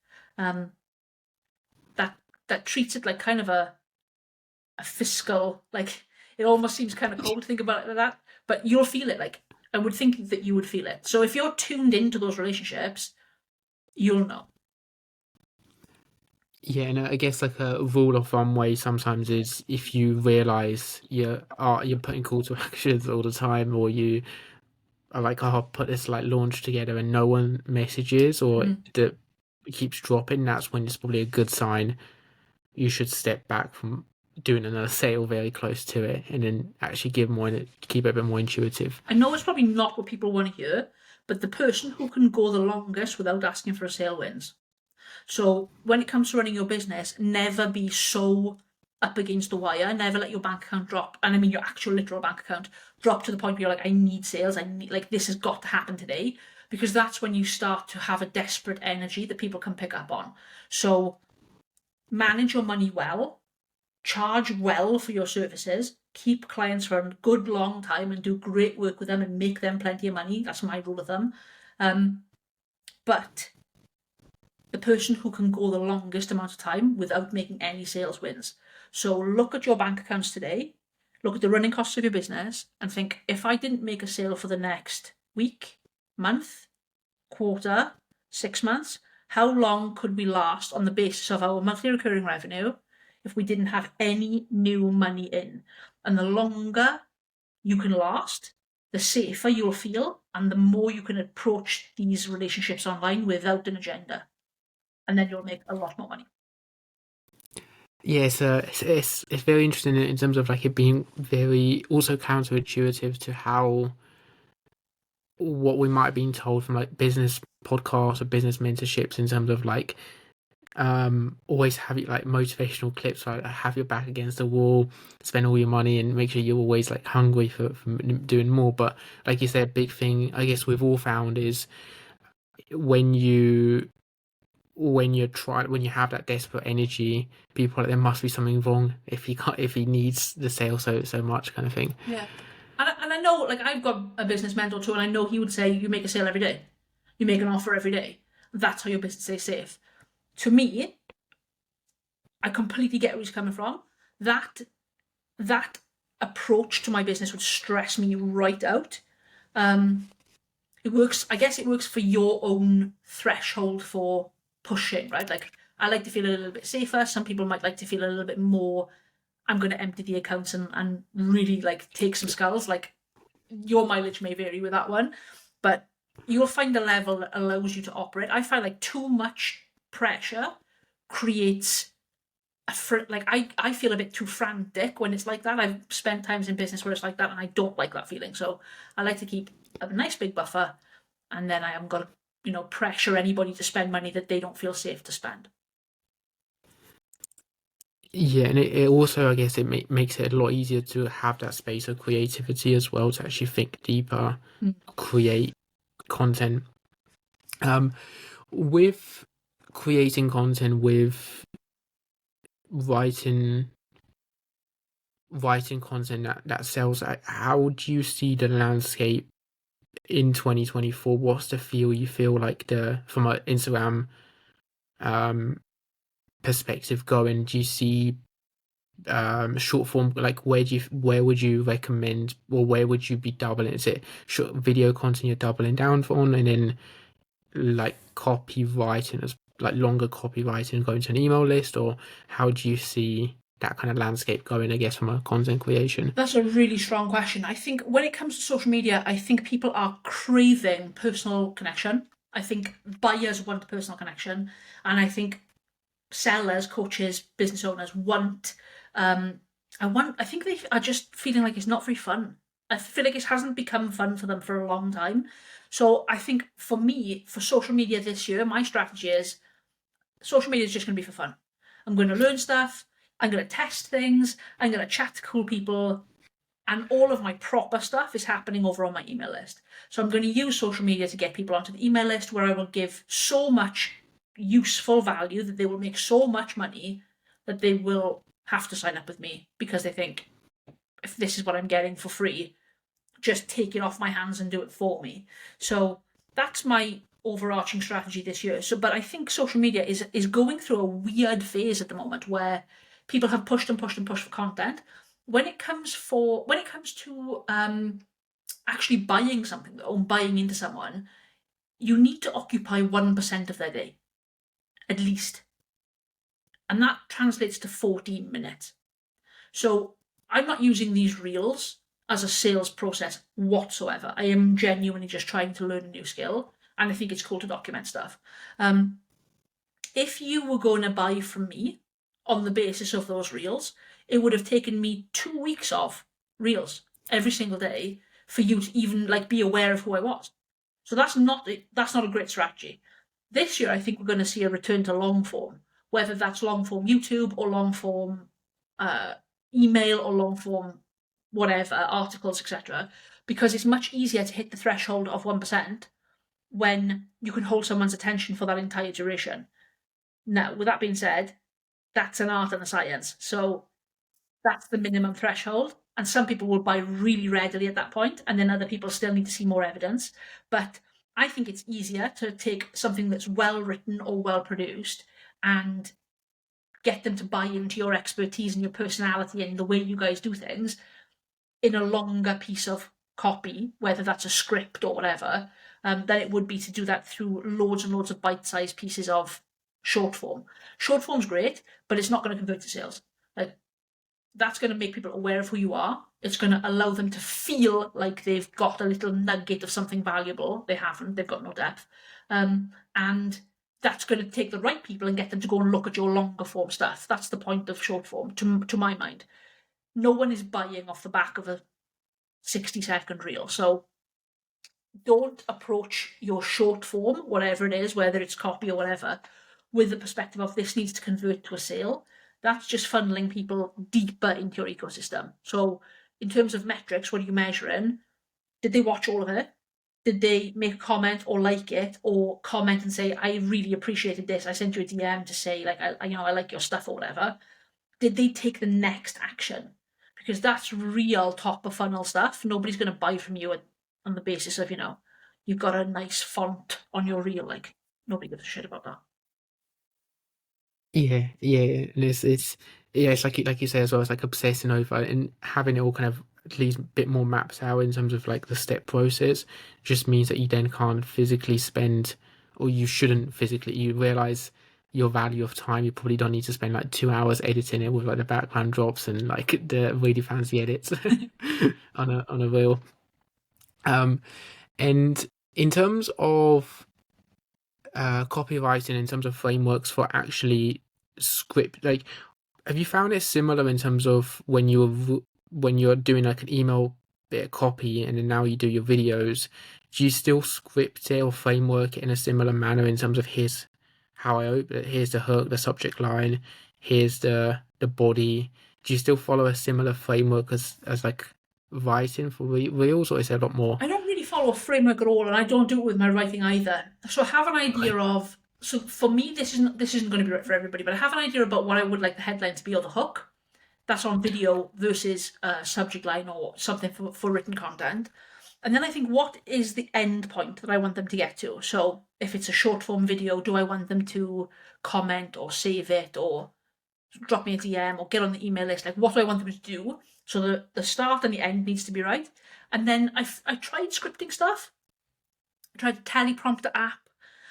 That treats it like kind of a fiscal, like, it almost seems kind of cold to think about it like that, but you'll feel it. Like, I would think that you would feel it. So if you're tuned into those relationships, you'll know. Yeah, and I guess like a rule of thumb way sometimes is, if you realize you're putting call to actions all the time, or you are like, oh, I'll put this like launch together and no one messages, or it keeps dropping, that's when it's probably a good sign. You should step back from doing another sale very close to it, and then actually keep it a bit more intuitive. I know it's probably not what people want to hear, but the person who can go the longest without asking for a sale wins. So when it comes to running your business, never be so up against the wire. Never let your bank account drop. And I mean your actual literal bank account drop to the point where you're like, I need sales. Like, this has got to happen today. Because that's when you start to have a desperate energy that people can pick up on. So manage your money well. Charge well for your services. Keep clients for a good long time and do great work with them and make them plenty of money. That's my rule of thumb. But the person who can go the longest amount of time without making any sales wins. So look at your bank accounts today, look at the running costs of your business, and think, if I didn't make a sale for the next week, month, quarter, 6 months, how long could we last on the basis of our monthly recurring revenue if we didn't have any new money in? And the longer you can last, the safer you'll feel, and the more you can approach these relationships online without an agenda. And then you'll make a lot more money. Yeah, so it's very interesting in terms of like it being very also counterintuitive to how what we might have been told from like business podcasts or business mentorships in terms of like always have like motivational clips like have your back against the wall, spend all your money and make sure you're always like hungry for doing more. But like you said, big thing I guess we've all found is when you when you have that desperate energy, people are like there must be something wrong if he needs the sale so much kind of thing. Yeah. And I know, like, I've got a business mentor too, and I know he would say, you make a sale every day. You make an offer every day. That's how your business stays safe. To me, I completely get where he's coming from. That approach to my business would stress me right out. It works, I guess it works for your own threshold for pushing, right? Like, I like to feel a little bit safer. Some people might like to feel a little bit more, I'm going to empty the accounts and really like take some skulls. Like, your mileage may vary with that one, but you'll find a level that allows you to operate. I find like too much pressure creates like I feel a bit too frantic when it's like that. I've spent times in business where it's like that, and I don't like that feeling. So I like to keep a nice big buffer, and then I haven't got to pressure anybody to spend money that they don't feel safe to spend. Yeah, and it also I guess it makes it a lot easier to have that space of creativity as well to actually think deeper, Mm. create content. Um, with creating content, with writing content that sells, how do you see the landscape in 2024? What's the feel you feel like the from an Instagram um perspective going? Do you see short form, like where would you recommend, or where would you be doubling? Is it short video content you're doubling down on, and then like copywriting as like longer copywriting going to an email list, or how do you see that kind of landscape going, I guess, from a content creation? That's a really strong question. I think when it comes to social media, I think people are craving personal connection. I think buyers want personal connection, and I think sellers, coaches, business owners want. Um, I think they are just feeling like it's not very fun. I feel like it hasn't become fun for them for a long time. So I think for me, for social media this year, my strategy is social media is just going to be for fun. I'm going to learn stuff. I'm going to test things. I'm going to chat to cool people. And all of my proper stuff is happening over on my email list. So I'm going to use social media to get people onto the email list, where I will give so much useful value that they will make so much money that they will have to sign up with me, because they think, if this is what I'm getting for free, just take it off my hands and do it for me. So that's my overarching strategy this year. So, but I think social media is going through a weird phase at the moment where people have pushed and pushed and pushed for content. When it comes to actually buying something though, and buying into someone, you need to occupy 1% of their day at least, and that translates to 14 minutes. So I'm not using these reels as a sales process whatsoever. I am genuinely just trying to learn a new skill, and I think it's cool to document stuff. If you were going to buy from me on the basis of those reels, it would have taken me 2 weeks of reels every single day for you to even like be aware of who I was. So that's not a great strategy. This year, I think we're going to see a return to long form, whether that's long form YouTube or long form email or long form whatever, articles, etc. Because it's much easier to hit the threshold of 1% when you can hold someone's attention for that entire duration. Now, with that being said, that's an art and a science. So that's the minimum threshold. And some people will buy really readily at that point, and then other people still need to see more evidence. But I think it's easier to take something that's well written or well produced and get them to buy into your expertise and your personality and the way you guys do things in a longer piece of copy, whether that's a script or whatever, than it would be to do that through loads and loads of bite-sized pieces of short form. Short form's great, but it's not going to convert to sales. Like, that's going to make people aware of who you are. It's going to allow them to feel like they've got a little nugget of something valuable. They haven't. They've got no depth. And that's going to take the right people and get them to go and look at your longer form stuff. That's the point of short form, to my mind. No one is buying off the back of a 60-second reel. So don't approach your short form, whatever it is, whether it's copy or whatever, with the perspective of this needs to convert to a sale. That's just funneling people deeper into your ecosystem. So in terms of metrics, what are you measuring? Did they watch all of it? Did they make a comment or like it, or comment and say, I really appreciated this. I sent you a DM to say, like, I like your stuff or whatever. Did they take the next action? Because that's real top of funnel stuff. Nobody's going to buy from you on the basis of, you've got a nice font on your reel. Like, nobody gives a shit about that. Yeah, yeah, and it's yeah, it's like you say as well. It's like obsessing over and having it all kind of at least a bit more mapped out in terms of like the step process. Just means that you then can't physically spend, or you shouldn't physically. You realize your value of time. You probably don't need to spend like 2 hours editing it with like the background drops and like the really fancy edits on a reel. Um, and in terms of copywriting, in terms of frameworks for actually script, like, have you found it similar in terms of when you're doing like an email bit of copy and then now you do your videos, do you still script it or framework it in a similar manner in terms of how I open it, here's the hook, the subject line, here's the body? Do you still follow a similar framework as like writing for reels, or is there a lot more? I don't really follow a framework at all, and I don't do it with my writing either. So I have an idea Okay. of. So for me, this isn't going to be right for everybody, but I have an idea about what I would like the headline to be or the hook. That's on video versus a subject line or something for written content. And then I think, what is the end point that I want them to get to? So if it's a short form video, do I want them to comment or save it or drop me a DM or get on the email list? Like, what do I want them to do? So the start and the end needs to be right. And then I tried scripting stuff. I tried the teleprompter app.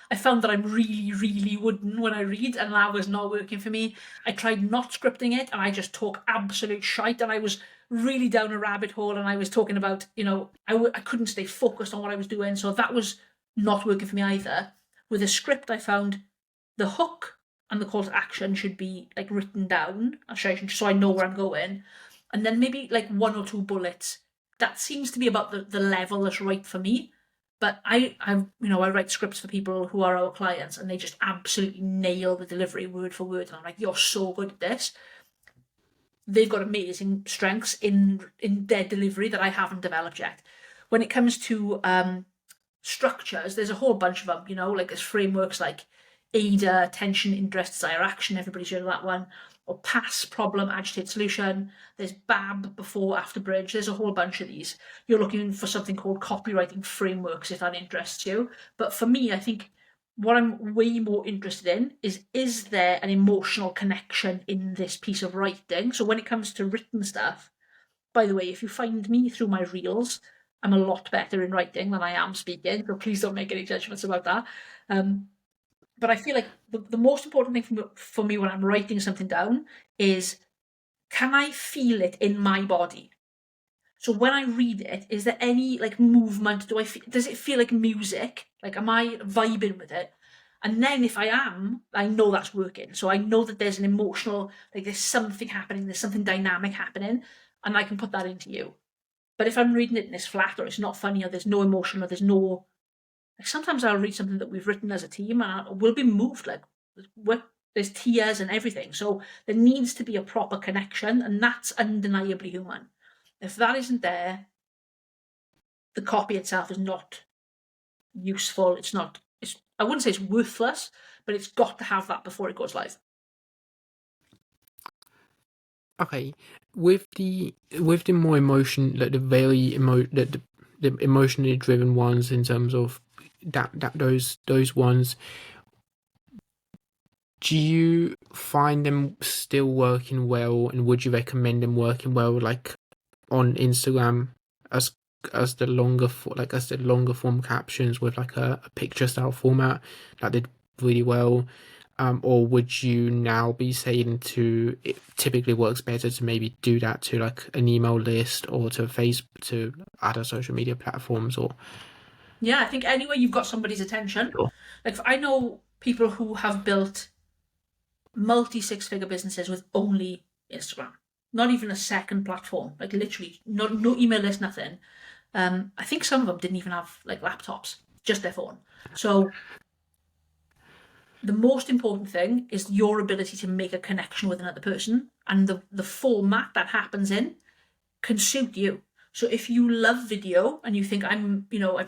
I found that I'm really, really wooden when I read, and that was not working for me. I tried not scripting it, and I just talk absolute shite, and I was really down a rabbit hole, and I was talking about, I couldn't stay focused on what I was doing, so that was not working for me either. With a script, I found the hook and the call to action should be like written down, so I know where I'm going, and then maybe like one or two bullets. That seems to be about the level that's right for me. But I write scripts for people who are our clients, and they just absolutely nail the delivery word for word, and I'm like, you're so good at this. They've got amazing strengths in their delivery that I haven't developed yet. When it comes to structures, there's a whole bunch of them, like there's frameworks like AIDA, attention, interest, desire, action. Everybody's heard of that one. Or pass, problem, agitate, solution. There's BAB, before, after, bridge. There's a whole bunch of these. You're looking for something called copywriting frameworks if that interests you. But for me, I think what I'm way more interested in is there an emotional connection in this piece of writing? So when it comes to written stuff, by the way, if you find me through my reels, I'm a lot better in writing than I am speaking, so please don't make any judgments about that. But I feel like the most important thing for me when I'm writing something down is, can I feel it in my body? So when I read it, is there any like movement? Does it feel like music? Like, am I vibing with it? And then if I am, I know that's working. So I know that there's an emotional, like there's something happening, there's something dynamic happening, and I can put that into you. But if I'm reading it and it's flat, or it's not funny, or there's no emotion, or there's no, like, sometimes I'll read something that we've written as a team and we'll be moved, like there's tears and everything. So there needs to be a proper connection, and that's undeniably human. If that isn't there, the copy itself is not useful. It's not. I wouldn't say it's worthless, but it's got to have that before it goes live. Okay, with the more emotion, like the very the emotionally driven ones, in terms of those ones, do you find them still working well, and would you recommend them working well, like on Instagram as as the longer form captions with like a picture style format that did really well? Or would you now be saying it typically works better to maybe do that to like an email list or to other social media platforms or? Yeah, I think anywhere you've got somebody's attention. Sure. Like I know people who have built multi six-figure businesses with only Instagram, not even a second platform, like literally no email list, nothing. I think some of them didn't even have like laptops, just their phone. So the most important thing is your ability to make a connection with another person, and the format that happens in can suit you. So if you love video and you think I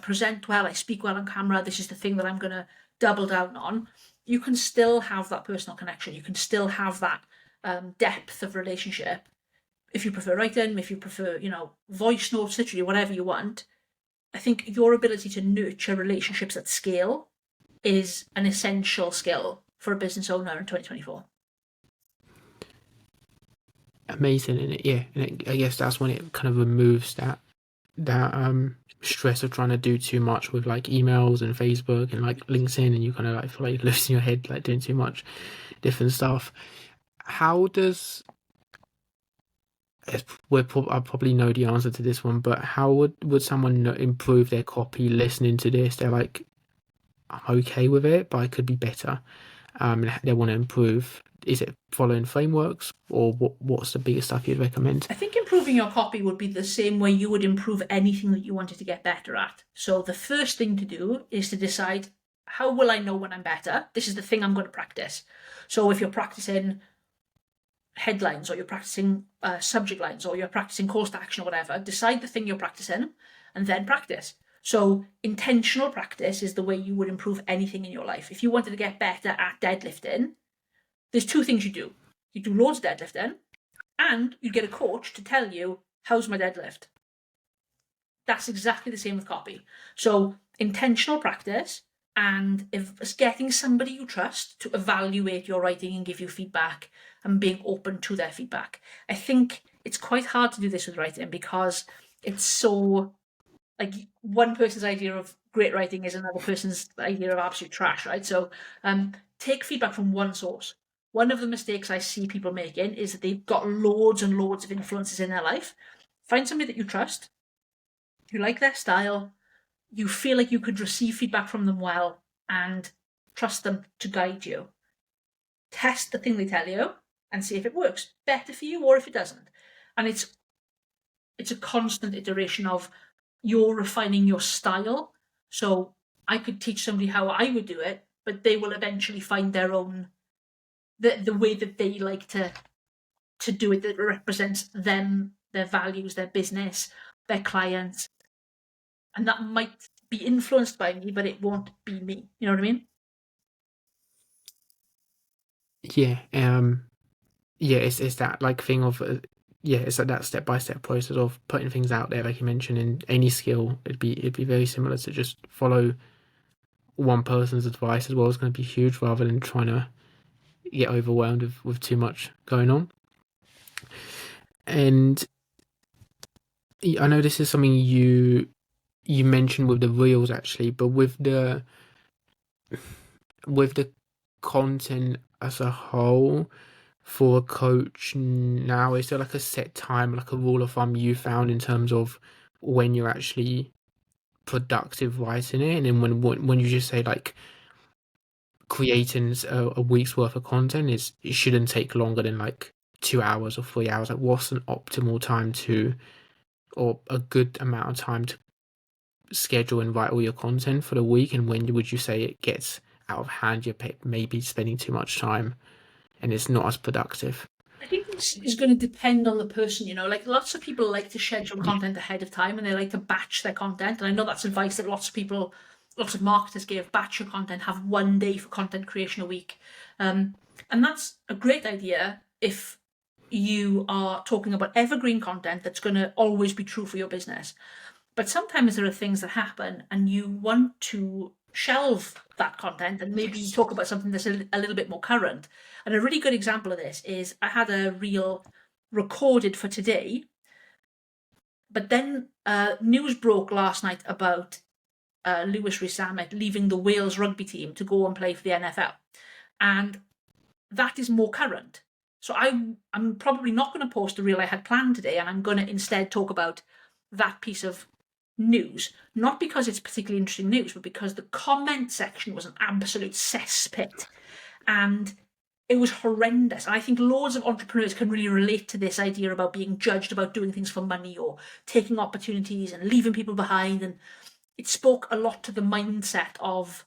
present well, I speak well on camera, this is the thing that I'm going to double down on, you can still have that personal connection. You can still have that depth of relationship. If you prefer writing, if you prefer, voice notes, literally whatever you want, I think your ability to nurture relationships at scale is an essential skill for a business owner in 2024. Amazing, and I guess that's when it kind of removes that stress of trying to do too much with like emails and Facebook and like LinkedIn, and you kind of like feel like you're losing your head like doing too much different stuff. How does I probably know the answer to this one, but how would someone improve their copy listening to this? They're like, I'm okay with it, but I could be better. They want to improve. Is it following frameworks, or what's the biggest stuff you'd recommend? I think improving your copy would be the same way you would improve anything that you wanted to get better at. So the first thing to do is to decide, how will I know when I'm better? This is the thing I'm going to practice. So if you're practicing headlines, or you're practicing subject lines, or you're practicing calls to action or whatever, decide the thing you're practicing and then practice. So intentional practice is the way you would improve anything in your life. If you wanted to get better at deadlifting, there's two things you do. You do loads of deadlifting, and you get a coach to tell you, how's my deadlift? That's exactly the same with copy. So intentional practice, and if it's getting somebody you trust to evaluate your writing and give you feedback, and being open to their feedback. I think it's quite hard to do this with writing because it's so, like, one person's idea of great writing is another person's idea of absolute trash, right? So take feedback from one source. One of the mistakes I see people making is that they've got loads and loads of influences in their life. Find somebody that you trust, you like their style, you feel like you could receive feedback from them well, and trust them to guide you. Test the thing they tell you and see if it works better for you or if it doesn't. And it's a constant iteration of you're refining your style. So I could teach somebody how I would do it, but they will eventually find their own, the way that they like to do it, that represents them, their values, their business, their clients. And that might be influenced by me, but it won't be me. You know what I mean? Yeah, yeah, it's that like thing of yeah, it's like that step by step process of putting things out there, like you mentioned. In any skill, it'd be very similar to just follow one person's advice as well. It's going to be huge rather than trying to get overwhelmed with too much going on. And I know this is something you mentioned with the reels actually, but with the content as a whole for a coach now, is there like a set time, like a rule of thumb you found in terms of when you're actually productive writing it, and then when you just say like creating a week's worth of content, it shouldn't take longer than like 2 hours or 3 hours? Like, what's an optimal time to, or a good amount of time to schedule and write all your content for the week, and when would you say it gets out of hand, you're maybe spending too much time and it's not as productive? I think this is going to depend on the person, like lots of people like to schedule Yeah. content ahead of time and they like to batch their content. And I know that's advice that lots of marketers give: batch your content, have one day for content creation a week. And that's a great idea if you are talking about evergreen content that's going to always be true for your business. But sometimes there are things that happen and you want to shelve that content and maybe talk about something that's a little bit more current. And a really good example of this is I had a reel recorded for today, But then news broke last night about Lewis Rees-Zammit leaving the Wales rugby team to go and play for the NFL. And that is more current. So I'm probably not going to post the reel I had planned today, and I'm going to instead talk about that piece of news. Not because it's particularly interesting news, but because the comment section was an absolute cesspit. And it was horrendous. And I think loads of entrepreneurs can really relate to this idea about being judged about doing things for money or taking opportunities and leaving people behind. And it spoke a lot to the mindset of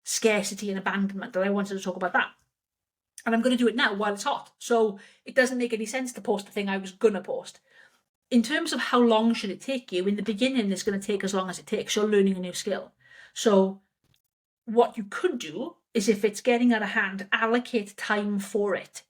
scarcity and abandonment. And I wanted to talk about that. And I'm going to do it now while it's hot. So it doesn't make any sense to post the thing I was going to post. In terms of how long should it take you, in the beginning, it's going to take as long as it takes. You're learning a new skill. So what you could do is, if it's getting out of hand, allocate time for it.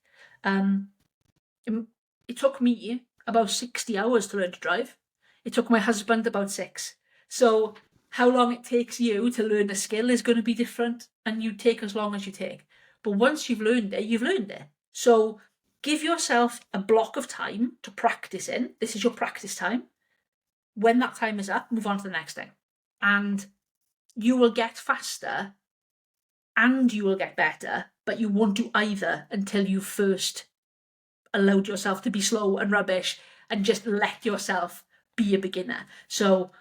It took me about 60 hours to learn to drive. It took my husband about 6. So how long it takes you to learn a skill is going to be different, and you take as long as you take. But once you've learned it, you've learned it. So give yourself a block of time to practice in. This is your practice time. When that time is up, move on to the next thing. And you will get faster and you will get better, but you won't do either until you've first allowed yourself to be slow and rubbish and just let yourself be a beginner. So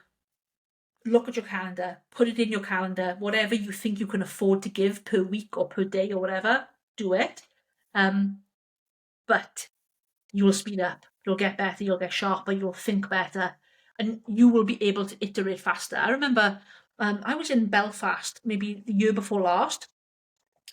look at your calendar, put it in your calendar, whatever you think you can afford to give per week or per day or whatever, do it. But you will speed up, you'll get better, you'll get sharper, you'll think better, and you will be able to iterate faster. I remember I was in Belfast maybe the year before last,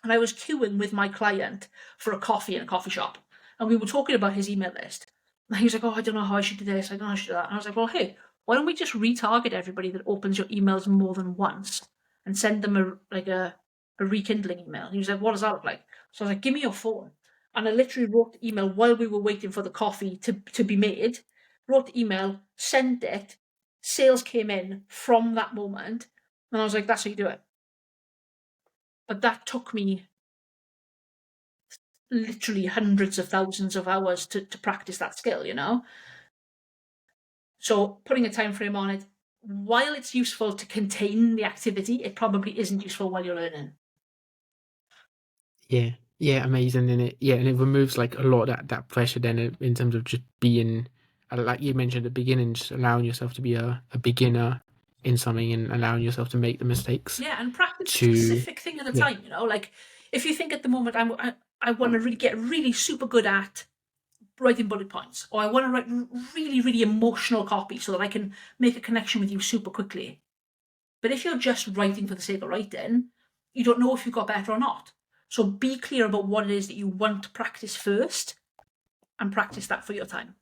and I was queuing with my client for a coffee in a coffee shop. And we were talking about his email list. And he was like, oh, I don't know how I should do this. I don't know how I should do that. And I was like, well, hey, why don't we just retarget everybody that opens your emails more than once and send them a rekindling email? And he was like, what does that look like? So I was like, give me your phone. And I literally wrote the email while we were waiting for the coffee to be made. Wrote the email, sent it. Sales came in from that moment. And I was like, that's how you do it. But that took me literally hundreds of thousands of hours to practice that skill, you know? So putting a time frame on it, while it's useful to contain the activity, it probably isn't useful while you're learning. Yeah, yeah, amazing. And it removes like a lot of that pressure then in terms of just being, like you mentioned at the beginning, just allowing yourself to be a beginner in something and allowing yourself to make the mistakes. Yeah, and practice a To specific thing at a Yeah, time, you know? Like, if you think at the moment, I want to really get really super good at writing bullet points, or I want to write really, really emotional copy so that I can make a connection with you super quickly. But if you're just writing for the sake of writing, you don't know if you got better or not. So be clear about what it is that you want to practice first and practice that for your time.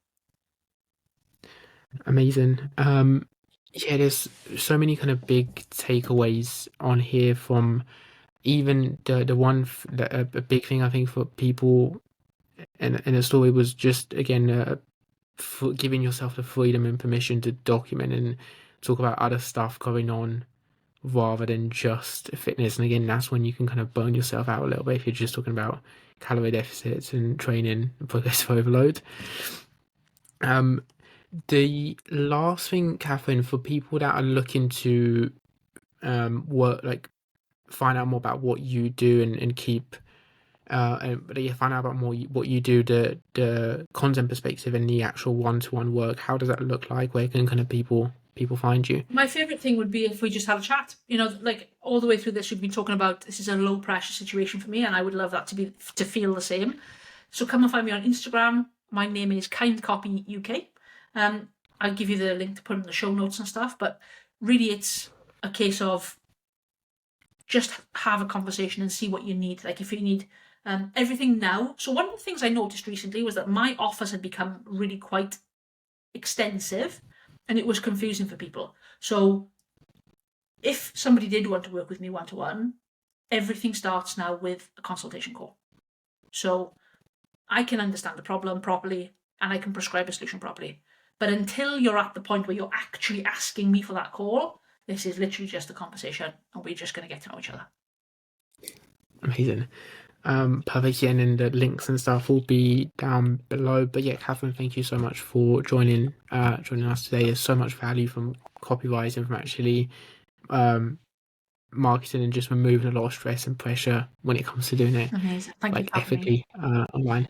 amazing. Yeah, there's so many kind of big takeaways on here from even the one a big thing I think for people in the story was just again for giving yourself the freedom and permission to document and talk about other stuff going on rather than just fitness. And again, that's when you can kind of burn yourself out a little bit if you're just talking about calorie deficits and training and progressive overload. The last thing, Catherine, for people that are looking to work, like find out more about what you do and keep and yeah, find out about more what you do, the content perspective and the actual one-to-one work. How does that look like? Where can kind of people find you? My favourite thing would be if we just had a chat. You know, like all the way through this, we've been talking about this is a low pressure situation for me, and I would love that to feel the same. So come and find me on Instagram. My name is kindcopyuk. I'll give you the link to put in the show notes and stuff. But really, it's a case of just have a conversation and see what you need. Like if you need everything now. So one of the things I noticed recently was that my offers had become really quite extensive, and it was confusing for people. So if somebody did want to work with me one-to-one, everything starts now with a consultation call. So I can understand the problem properly and I can prescribe a solution properly. But until you're at the point where you're actually asking me for that call, this is literally just a conversation and we're just going to get to know each other. Amazing. Perfect. Yeah, and then the links and stuff will be down below. But yeah, Catherine, thank you so much for joining us today. There's so much value from copywriting, from actually um marketing, and just removing a lot of stress and pressure when it comes to doing it Amazing. Thank you like for having me. ethically online.